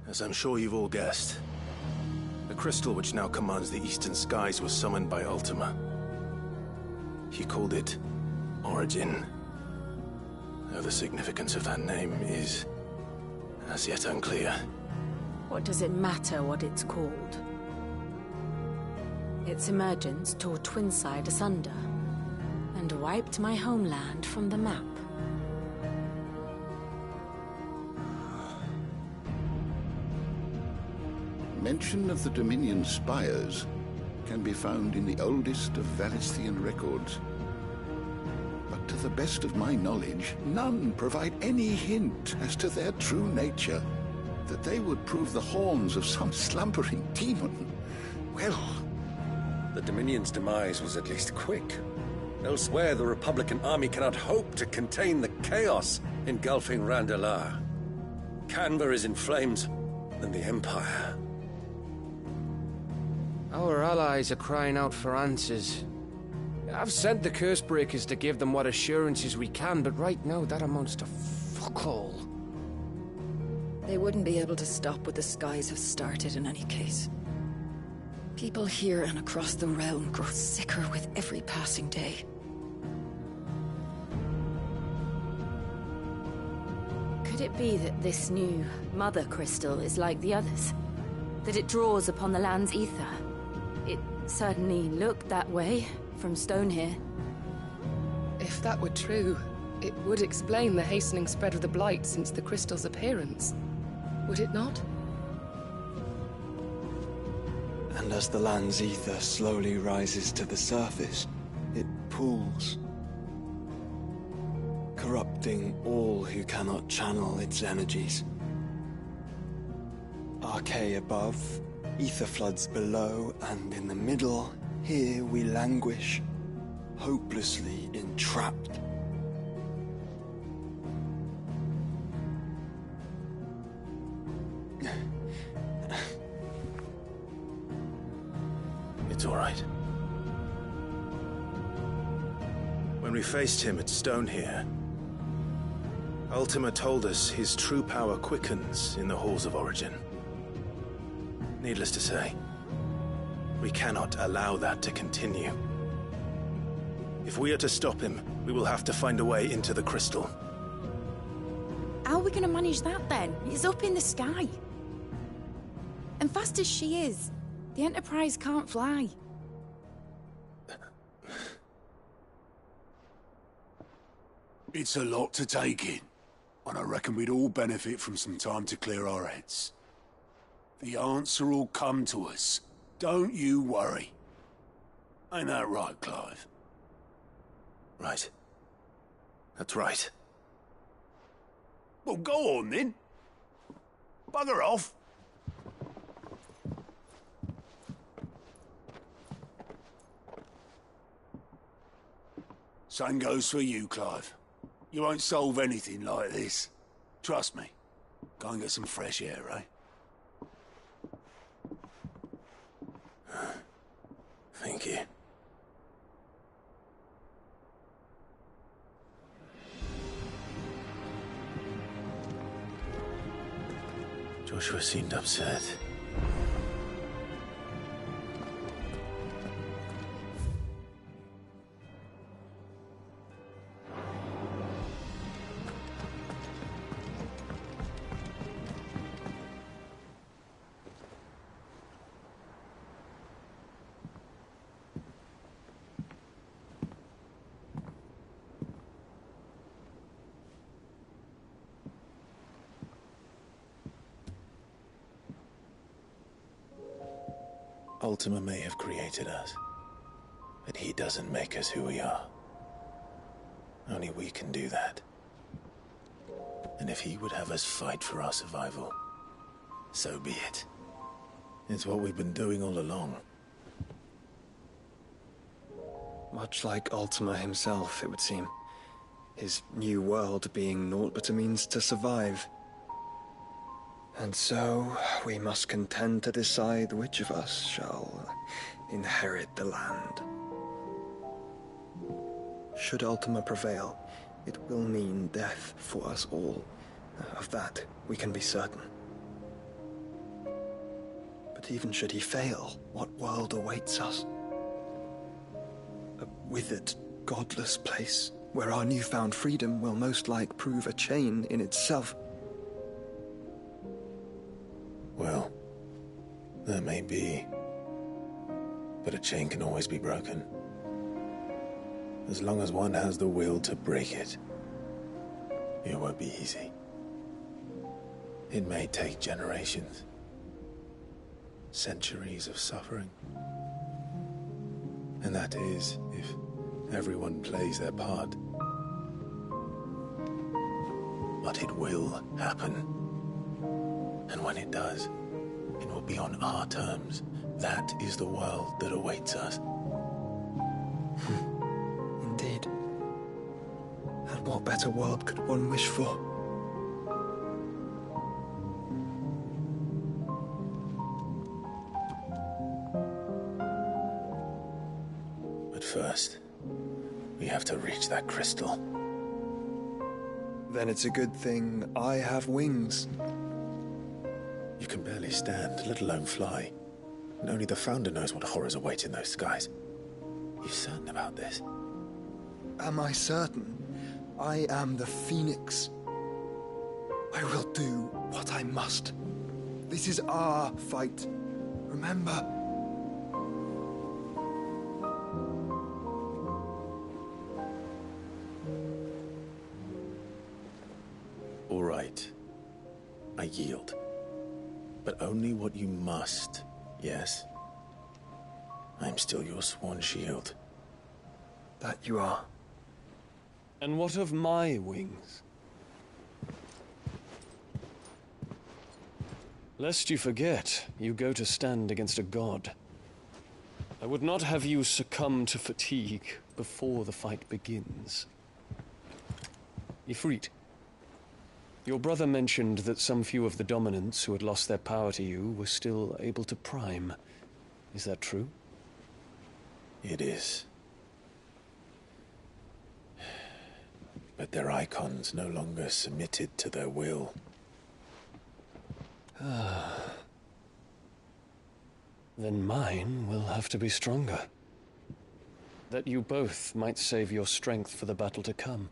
As I'm sure you've all guessed, the crystal which now commands the eastern skies was summoned by Ultima. He called it Origin. Though the significance of that name is as yet unclear. What does it matter what it's called? Its emergence tore Twinside asunder and wiped my homeland from the map. Mention of the Dominion spires can be found in the oldest of Valisthian records. But to the best of my knowledge, none provide any hint as to their true nature. That they would prove the horns of some slumbering demon. Well, The Dominion's demise was at least quick. Elsewhere, the Republican army cannot hope to contain the chaos engulfing Randalar. Canva is in flames, and the Empire. Our allies are crying out for answers. I've sent the Cursebreakers to give them what assurances we can, but right now that amounts to fuck all. They wouldn't be able to stop what the skies have started in any case. People here and across the realm grow sicker with every passing day. Could it be that this new Mother Crystal is like the others? That it draws upon the land's ether? It certainly looked that way from stone here. If that were true, it would explain the hastening spread of the Blight since the crystal's appearance. Would it not? And as the land's ether slowly rises to the surface, it pools, corrupting all who cannot channel its energies. Archay above, ether floods below, and in the middle, here we languish, hopelessly entrapped. It's all right. When we faced him at Stone here, Ultima told us his true power quickens in the Halls of Origin. Needless to say, we cannot allow that to continue. If we are to stop him, we will have to find a way into the crystal. How are we gonna manage that then? It's up in the sky. And fast as she is, the Enterprise can't fly. It's a lot to take in, and I reckon we'd all benefit from some time to clear our heads. The answer will come to us. Don't you worry. Ain't that right, Clive? Right. That's right. Well, go on then. Bugger off. Same goes for you, Clive. You won't solve anything like this. Trust me. Go and get some fresh air, eh? Thank you. Joshua seemed upset. Ultima may have created us, but he doesn't make us who we are. Only we can do that. And if he would have us fight for our survival, so be it. It's what we've been doing all along. Much like Ultima himself, it would seem. His new world being naught but a means to survive. And so, we must contend to decide which of us shall inherit the land. Should Ultima prevail, it will mean death for us all. Of that, we can be certain. But even should he fail, what world awaits us? A withered, godless place, where our newfound freedom will most like prove a chain in itself. Well, that may be. But a chain can always be broken. As long as one has the will to break it. It won't be easy. It may take generations. Centuries of suffering. And that is, if everyone plays their part. But it will happen. And when it does, it will be on our terms, that is the world that awaits us. Indeed. And what better world could one wish for? But first, we have to reach that crystal. Then it's a good thing I have wings. You can barely stand, let alone fly. And only the Founder knows what horrors await in those skies. You certain about this? Am I certain? I am the Phoenix. I will do what I must. This is our fight. Remember? All right. I yield. But only what you must, yes? I'm still your sworn shield. That you are. And what of my wings? Lest you forget, you go to stand against a god. I would not have you succumb to fatigue before the fight begins. Ifrit, your brother mentioned that some few of the dominants who had lost their power to you were still able to prime. Is that true? It is. But their icons no longer submitted to their will. Then mine will have to be stronger. That you both might save your strength for the battle to come.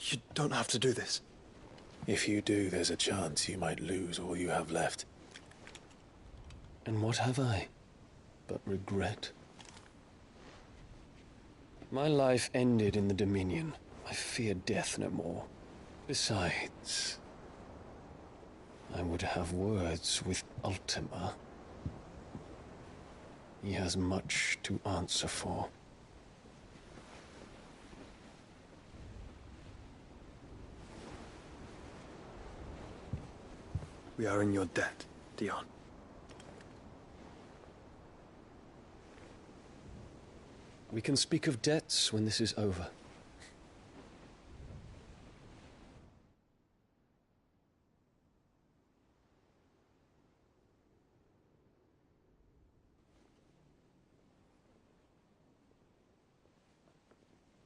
You don't have to do this. If you do, there's a chance you might lose all you have left. And what have I but regret? My life ended in the Dominion. I fear death no more. Besides, I would have words with Ultima. He has much to answer for. We are in your debt, Dion. We can speak of debts when this is over.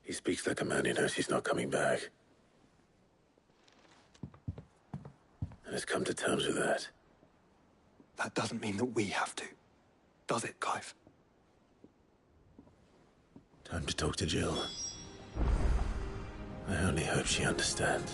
He speaks like a man who knows he's not coming back. And has come to terms with that. That doesn't mean that we have to, does it, Clive? Time to talk to Jill. I only hope she understands.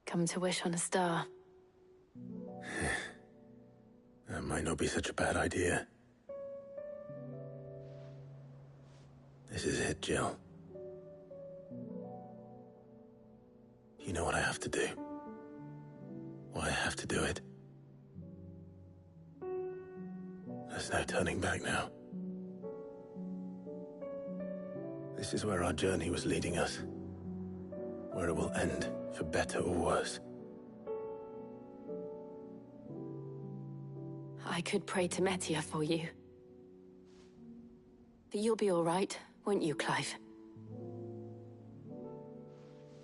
Come to wish on a star. That might not be such a bad idea. This is it, Jill. You know what I have to do. Why I have to do it. There's no turning back now. This is where our journey was leading us. Where it will end, for better or worse. I could pray to Metia for you. But you'll be all right, won't you, Clive?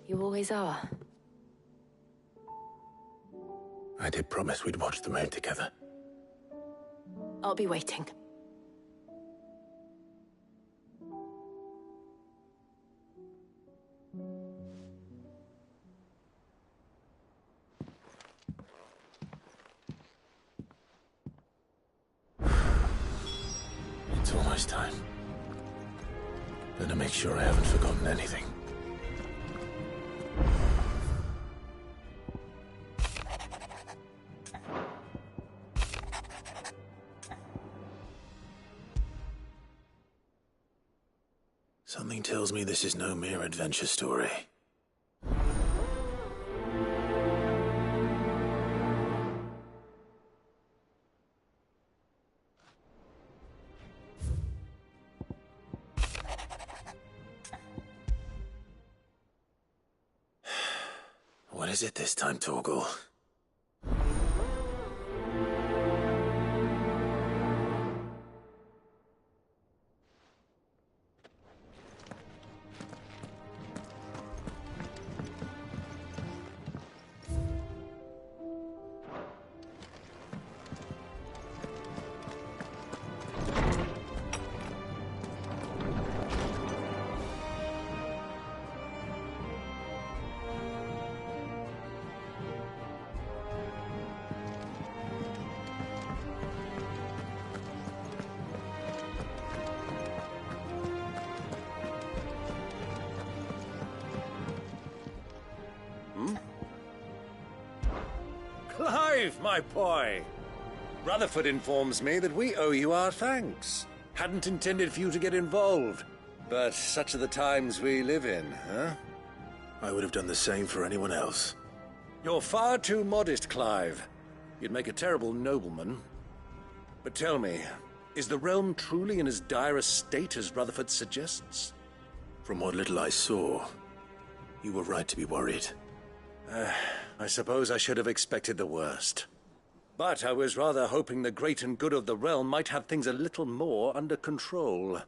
You always are. I did promise we'd watch the moon together. I'll be waiting. It's almost time. Better make sure I haven't forgotten anything. Something tells me this is no mere adventure story. What is it this time, Torgal? Clive, my boy! Rutherford informs me that we owe you our thanks. Hadn't intended for you to get involved, but such are the times we live in, huh? I would have done the same for anyone else. You're far too modest, Clive. You'd make a terrible nobleman. But tell me, is the realm truly in as dire a state as Rutherford suggests? From what little I saw, you were right to be worried. I suppose I should have expected the worst. But I was rather hoping the great and good of the realm might have things a little more under control.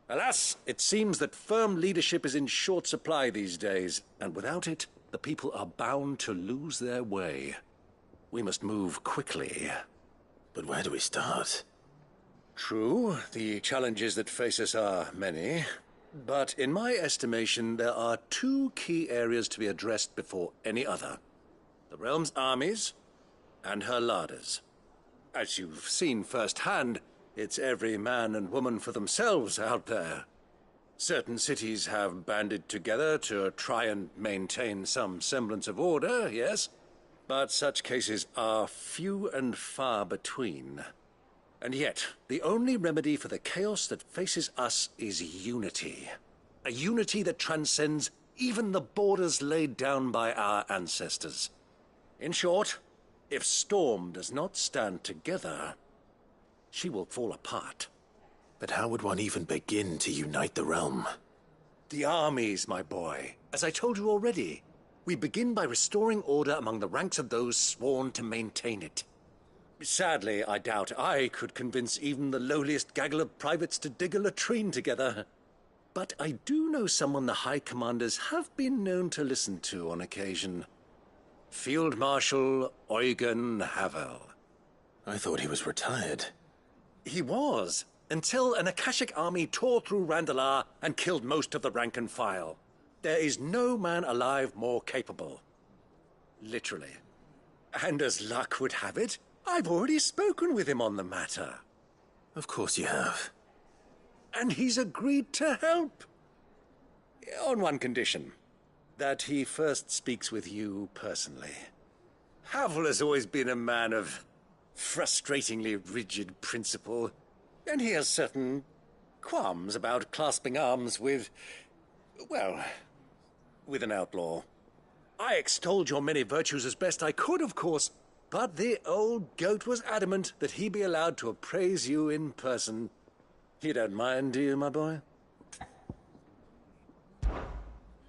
Alas, it seems that firm leadership is in short supply these days, and without it, the people are bound to lose their way. We must move quickly. But where do we start? True, the challenges that face us are many. But in my estimation, there are two key areas to be addressed before any other. The realm's armies and her larders. As you've seen firsthand, it's every man and woman for themselves out there. Certain cities have banded together to try and maintain some semblance of order, yes, but such cases are few and far between. And yet, the only remedy for the chaos that faces us is unity. A unity that transcends even the borders laid down by our ancestors. In short, if Storm does not stand together, she will fall apart. But how would one even begin to unite the realm? The armies, my boy. As I told you already, we begin by restoring order among the ranks of those sworn to maintain it. Sadly, I doubt I could convince even the lowliest gaggle of privates to dig a latrine together. But I do know someone the High Commanders have been known to listen to on occasion. Field Marshal Eugen Havel. I thought he was retired. He was, until an Akashic army tore through Randalar and killed most of the rank and file. There is no man alive more capable. Literally. And as luck would have it, I've already spoken with him on the matter. Of course you have. And he's agreed to help. On one condition. That he first speaks with you personally. Havel has always been a man of frustratingly rigid principle, and he has certain qualms about clasping arms with, well, with an outlaw. I extolled your many virtues as best I could, of course, but the old goat was adamant that he be allowed to appraise you in person. You don't mind, do you, my boy?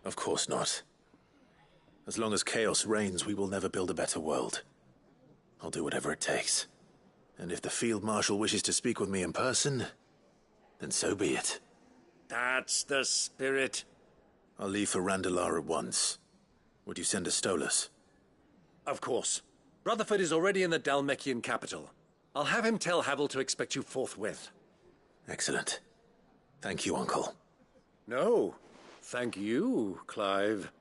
Of course not. As long as chaos reigns, we will never build a better world. I'll do whatever it takes. And if the Field Marshal wishes to speak with me in person, then so be it. That's the spirit. I'll leave for Randalar at once. Would you send a Stolas? Of course. Rutherford is already in the Dalmekian capital. I'll have him tell Havel to expect you forthwith. Excellent. Thank you, Uncle. No, thank you, Clive.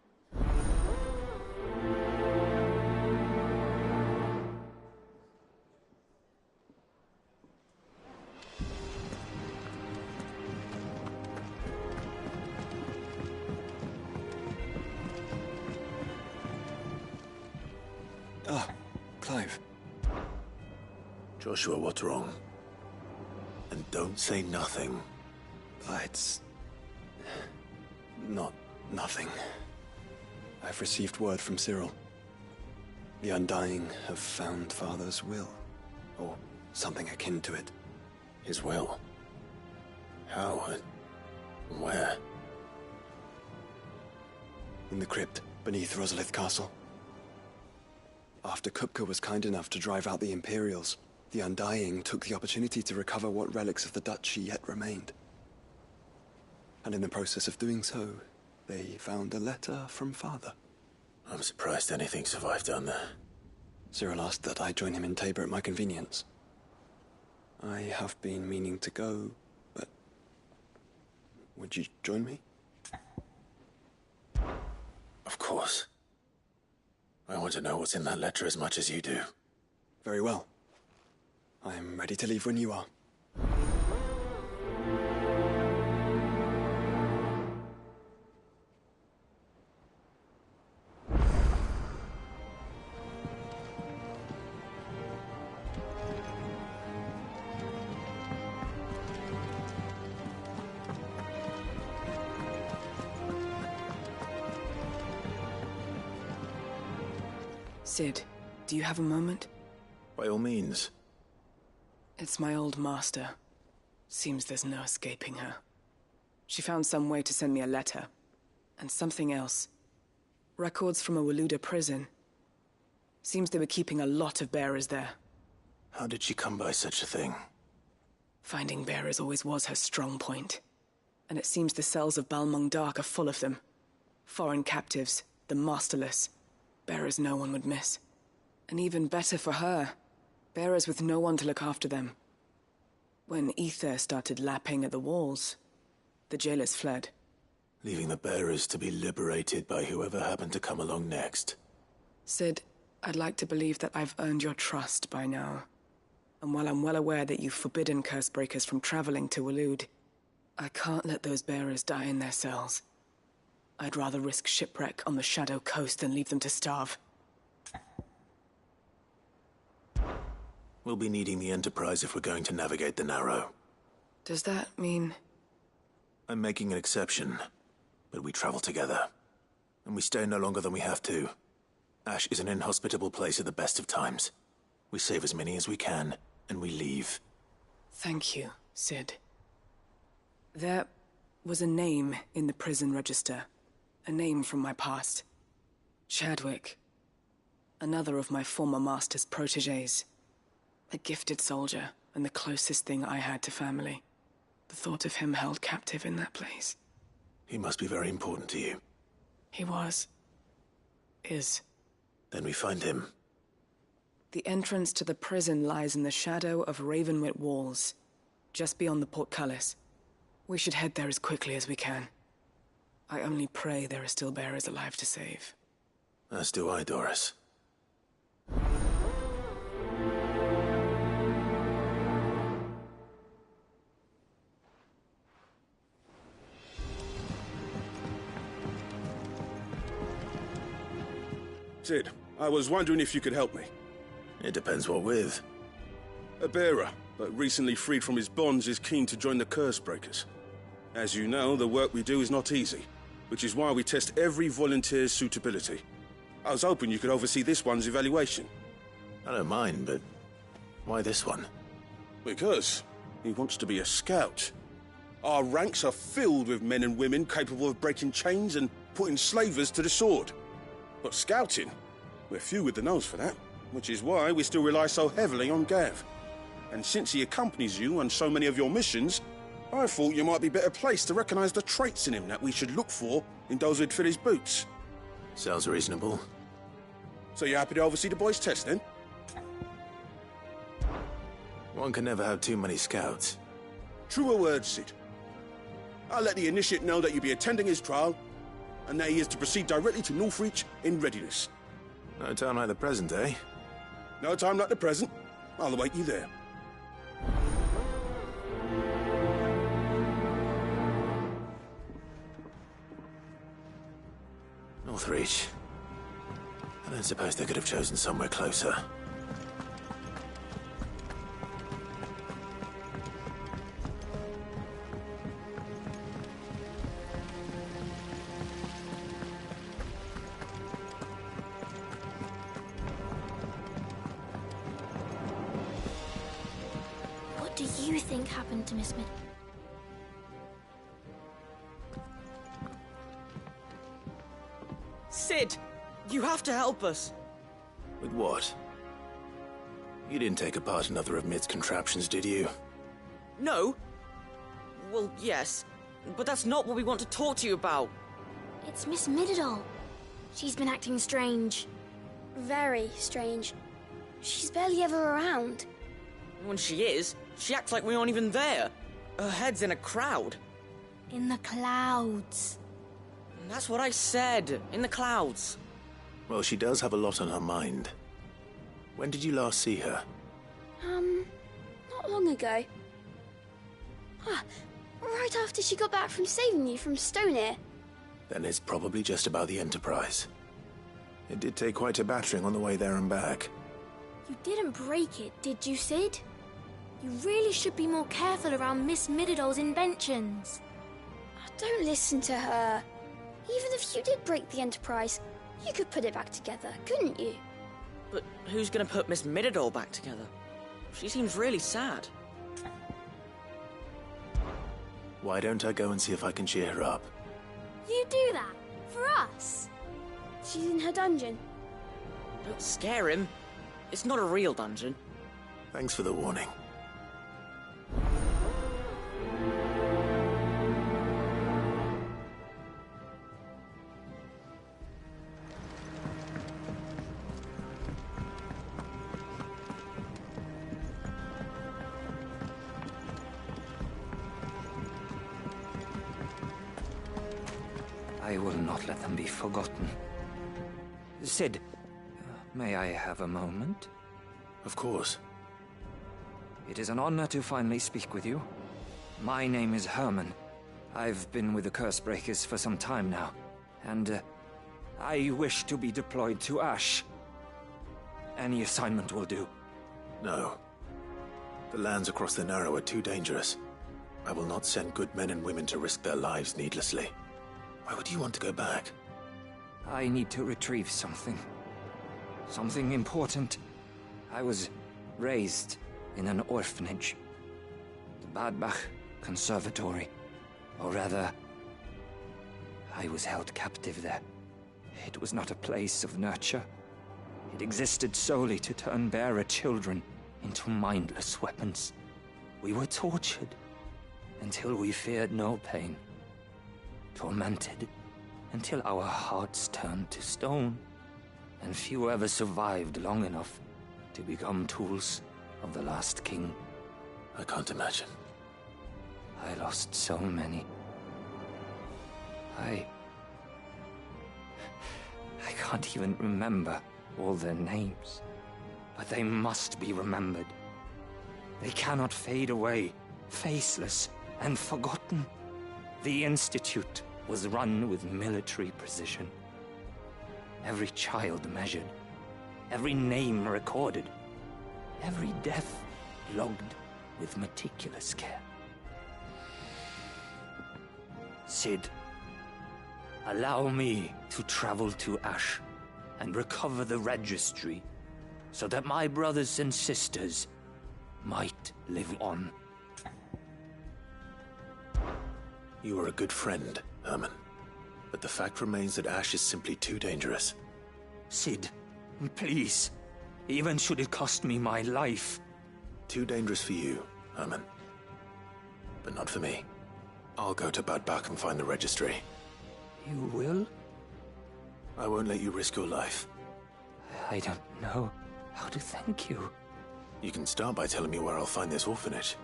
Clive. Joshua, what's wrong? And don't say nothing. It's... nothing. I've received word from Cyril. The Undying have found Father's will, or something akin to it. His will? How? Where? In the crypt beneath Rosalith Castle. After Kupka was kind enough to drive out the Imperials, the Undying took the opportunity to recover what relics of the Duchy yet remained. And in the process of doing so, they found a letter from Father. I'm surprised anything survived down there. Cyril asked that I join him in Tabor at my convenience. I have been meaning to go, but... would you join me? Of course. I want to know what's in that letter as much as you do. Very well. I'm ready to leave when you are. Cid, do you have a moment? By all means. It's my old master. Seems there's no escaping her. She found some way to send me a letter. And something else. Records from a Waluda prison. Seems they were keeping a lot of bearers there. How did she come by such a thing? Finding bearers always was her strong point. And it seems the cells of Balmung Dark are full of them. Foreign captives, the masterless. Bearers no one would miss. And even better for her, bearers with no one to look after them. When ether started lapping at the walls, the jailers fled. Leaving the bearers to be liberated by whoever happened to come along next. Cid, I'd like to believe that I've earned your trust by now. And while I'm well aware that you've forbidden Cursebreakers from traveling to Waloed, I can't let those bearers die in their cells. I'd rather risk shipwreck on the Shadow Coast than leave them to starve. We'll be needing the Enterprise if we're going to navigate the Narrow. Does that mean... I'm making an exception, but we travel together. And we stay no longer than we have to. Ash is an inhospitable place at the best of times. We save as many as we can, and we leave. Thank you, Cid. There was a name in the prison register. A name from my past. Chadwick. Another of my former master's protégés. A gifted soldier, and the closest thing I had to family. The thought of him held captive in that place. He must be very important to you. He was. Is. Then we find him. The entrance to the prison lies in the shadow of Ravenwit Walls, just beyond the portcullis. We should head there as quickly as we can. I only pray there are still bearers alive to save. As do I, Doris. Cid, I was wondering if you could help me. It depends what with. A bearer, but recently freed from his bonds, is keen to join the Cursebreakers. As you know, the work we do is not easy, which is why we test every volunteer's suitability. I was hoping you could oversee this one's evaluation. I don't mind, but why this one? Because he wants to be a scout. Our ranks are filled with men and women capable of breaking chains and putting slavers to the sword. But scouting, we're few with the nose for that, which is why we still rely so heavily on Gav. And since he accompanies you on so many of your missions, I thought you might be better placed to recognize the traits in him that we should look for in those who'd fill his boots. Sounds reasonable. So you're happy to oversee the boys' test, then? One can never have too many scouts. Truer words, Cid. I'll let the initiate know that you'll be attending his trial, and that he is to proceed directly to Northreach in readiness. No time like the present, eh? No time like the present. I'll await you there. Northreach. I don't suppose they could have chosen somewhere closer. think happened to Miss Mid? Cid! You have to help us! With what? You didn't take apart another of Mid's contraptions, did you? No? Well, yes. But that's not what we want to talk to you about. It's Miss Mididol. She's been acting strange. Very strange. She's barely ever around. When she is, she acts like we aren't even there. Her head's in a crowd. In the clouds. That's what I said. In the clouds. Well, she does have a lot on her mind. When did you last see her? Not long ago. Right after she got back from saving you from Stoneir. Then it's probably just about the Enterprise. It did take quite a battering on the way there and back. You didn't break it, did you, Cid? You really should be more careful around Miss Mididol's inventions. Don't listen to her. Even if you did break the Enterprise, you could put it back together, couldn't you? But who's gonna put Miss Mididol back together? She seems really sad. Why don't I go and see if I can cheer her up? You do that? For us? She's in her dungeon. Don't scare him. It's not a real dungeon. Thanks for the warning. I will not let them be forgotten. Cid, may I have a moment? Of course. It is an honor to finally speak with you. My name is Herman. I've been with the Cursebreakers for some time now, and I wish to be deployed to Ash. Any assignment will do. No. The lands across the Narrow are too dangerous. I will not send good men and women to risk their lives needlessly. Why would you want to go back? I need to retrieve something. Something important. I was raised in an orphanage. The Badbach Conservatory. Or rather, I was held captive there. It was not a place of nurture. It existed solely to turn bearer children into mindless weapons. We were tortured until we feared no pain. Tormented until our hearts turned to stone, and few ever survived long enough to become tools of the last king. I can't imagine. I lost so many. I can't even remember all their names, but they must be remembered. They cannot fade away, faceless and forgotten. The Institute was run with military precision. Every child measured, every name recorded, every death logged with meticulous care. Cid, allow me to travel to Ash and recover the registry so that my brothers and sisters might live on. You are a good friend, Herman. But the fact remains that Ash is simply too dangerous. Cid, please. Even should it cost me my life. Too dangerous for you, Herman. But not for me. I'll go to Badbach and find the registry. You will? I won't let you risk your life. I don't know how to thank you. You can start by telling me where I'll find this orphanage.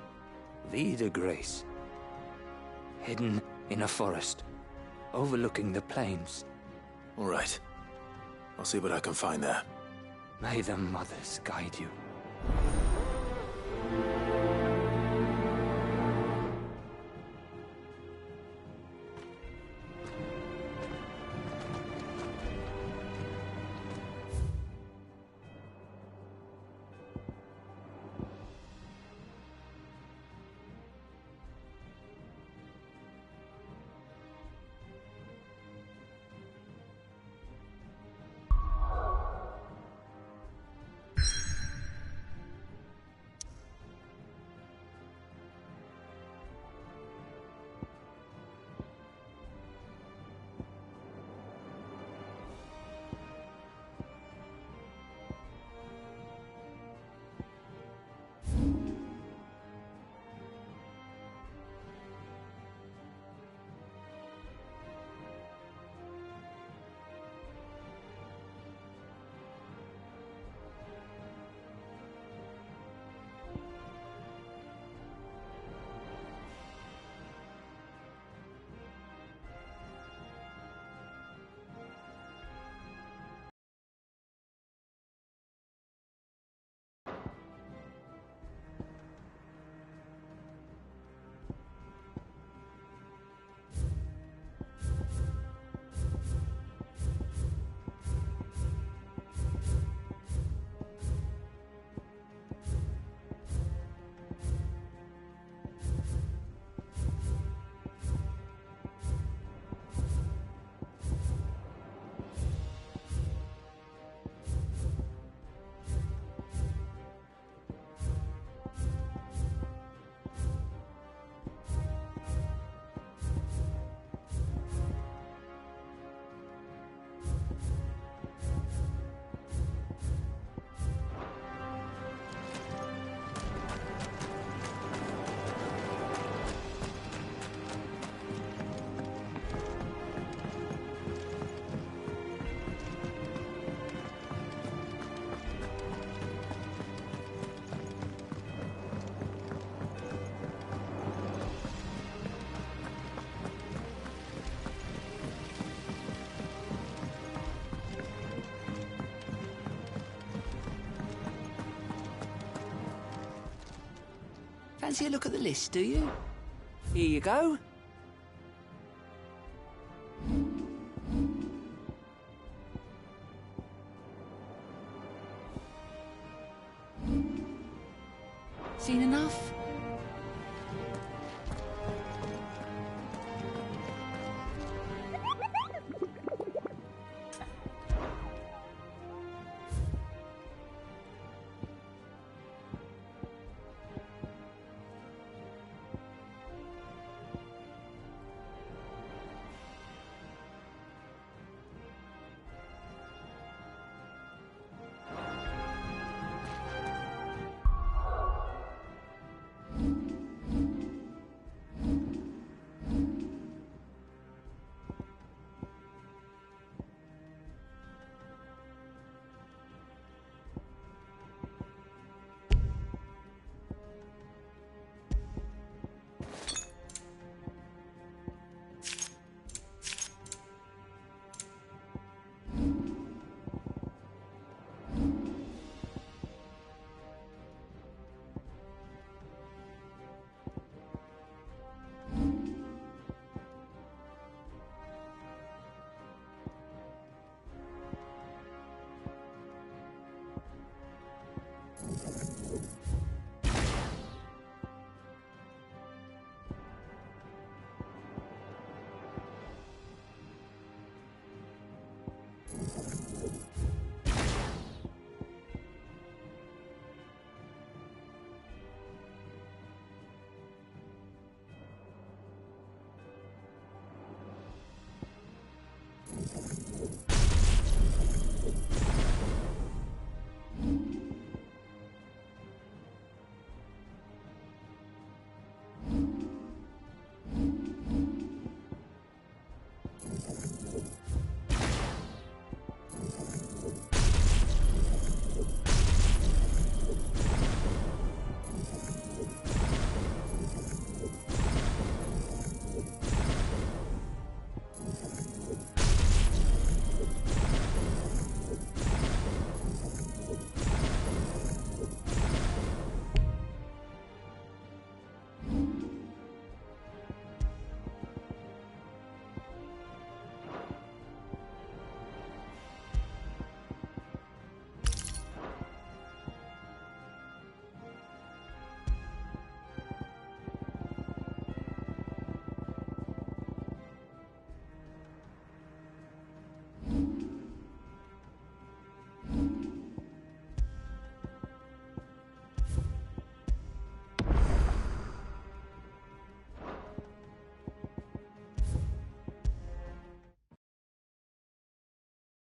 Vida Grace. Hidden in a forest, overlooking the plains. All right. I'll see what I can find there. May the mothers guide you. Fancy a look at the list, do you? Here you go. Seen enough?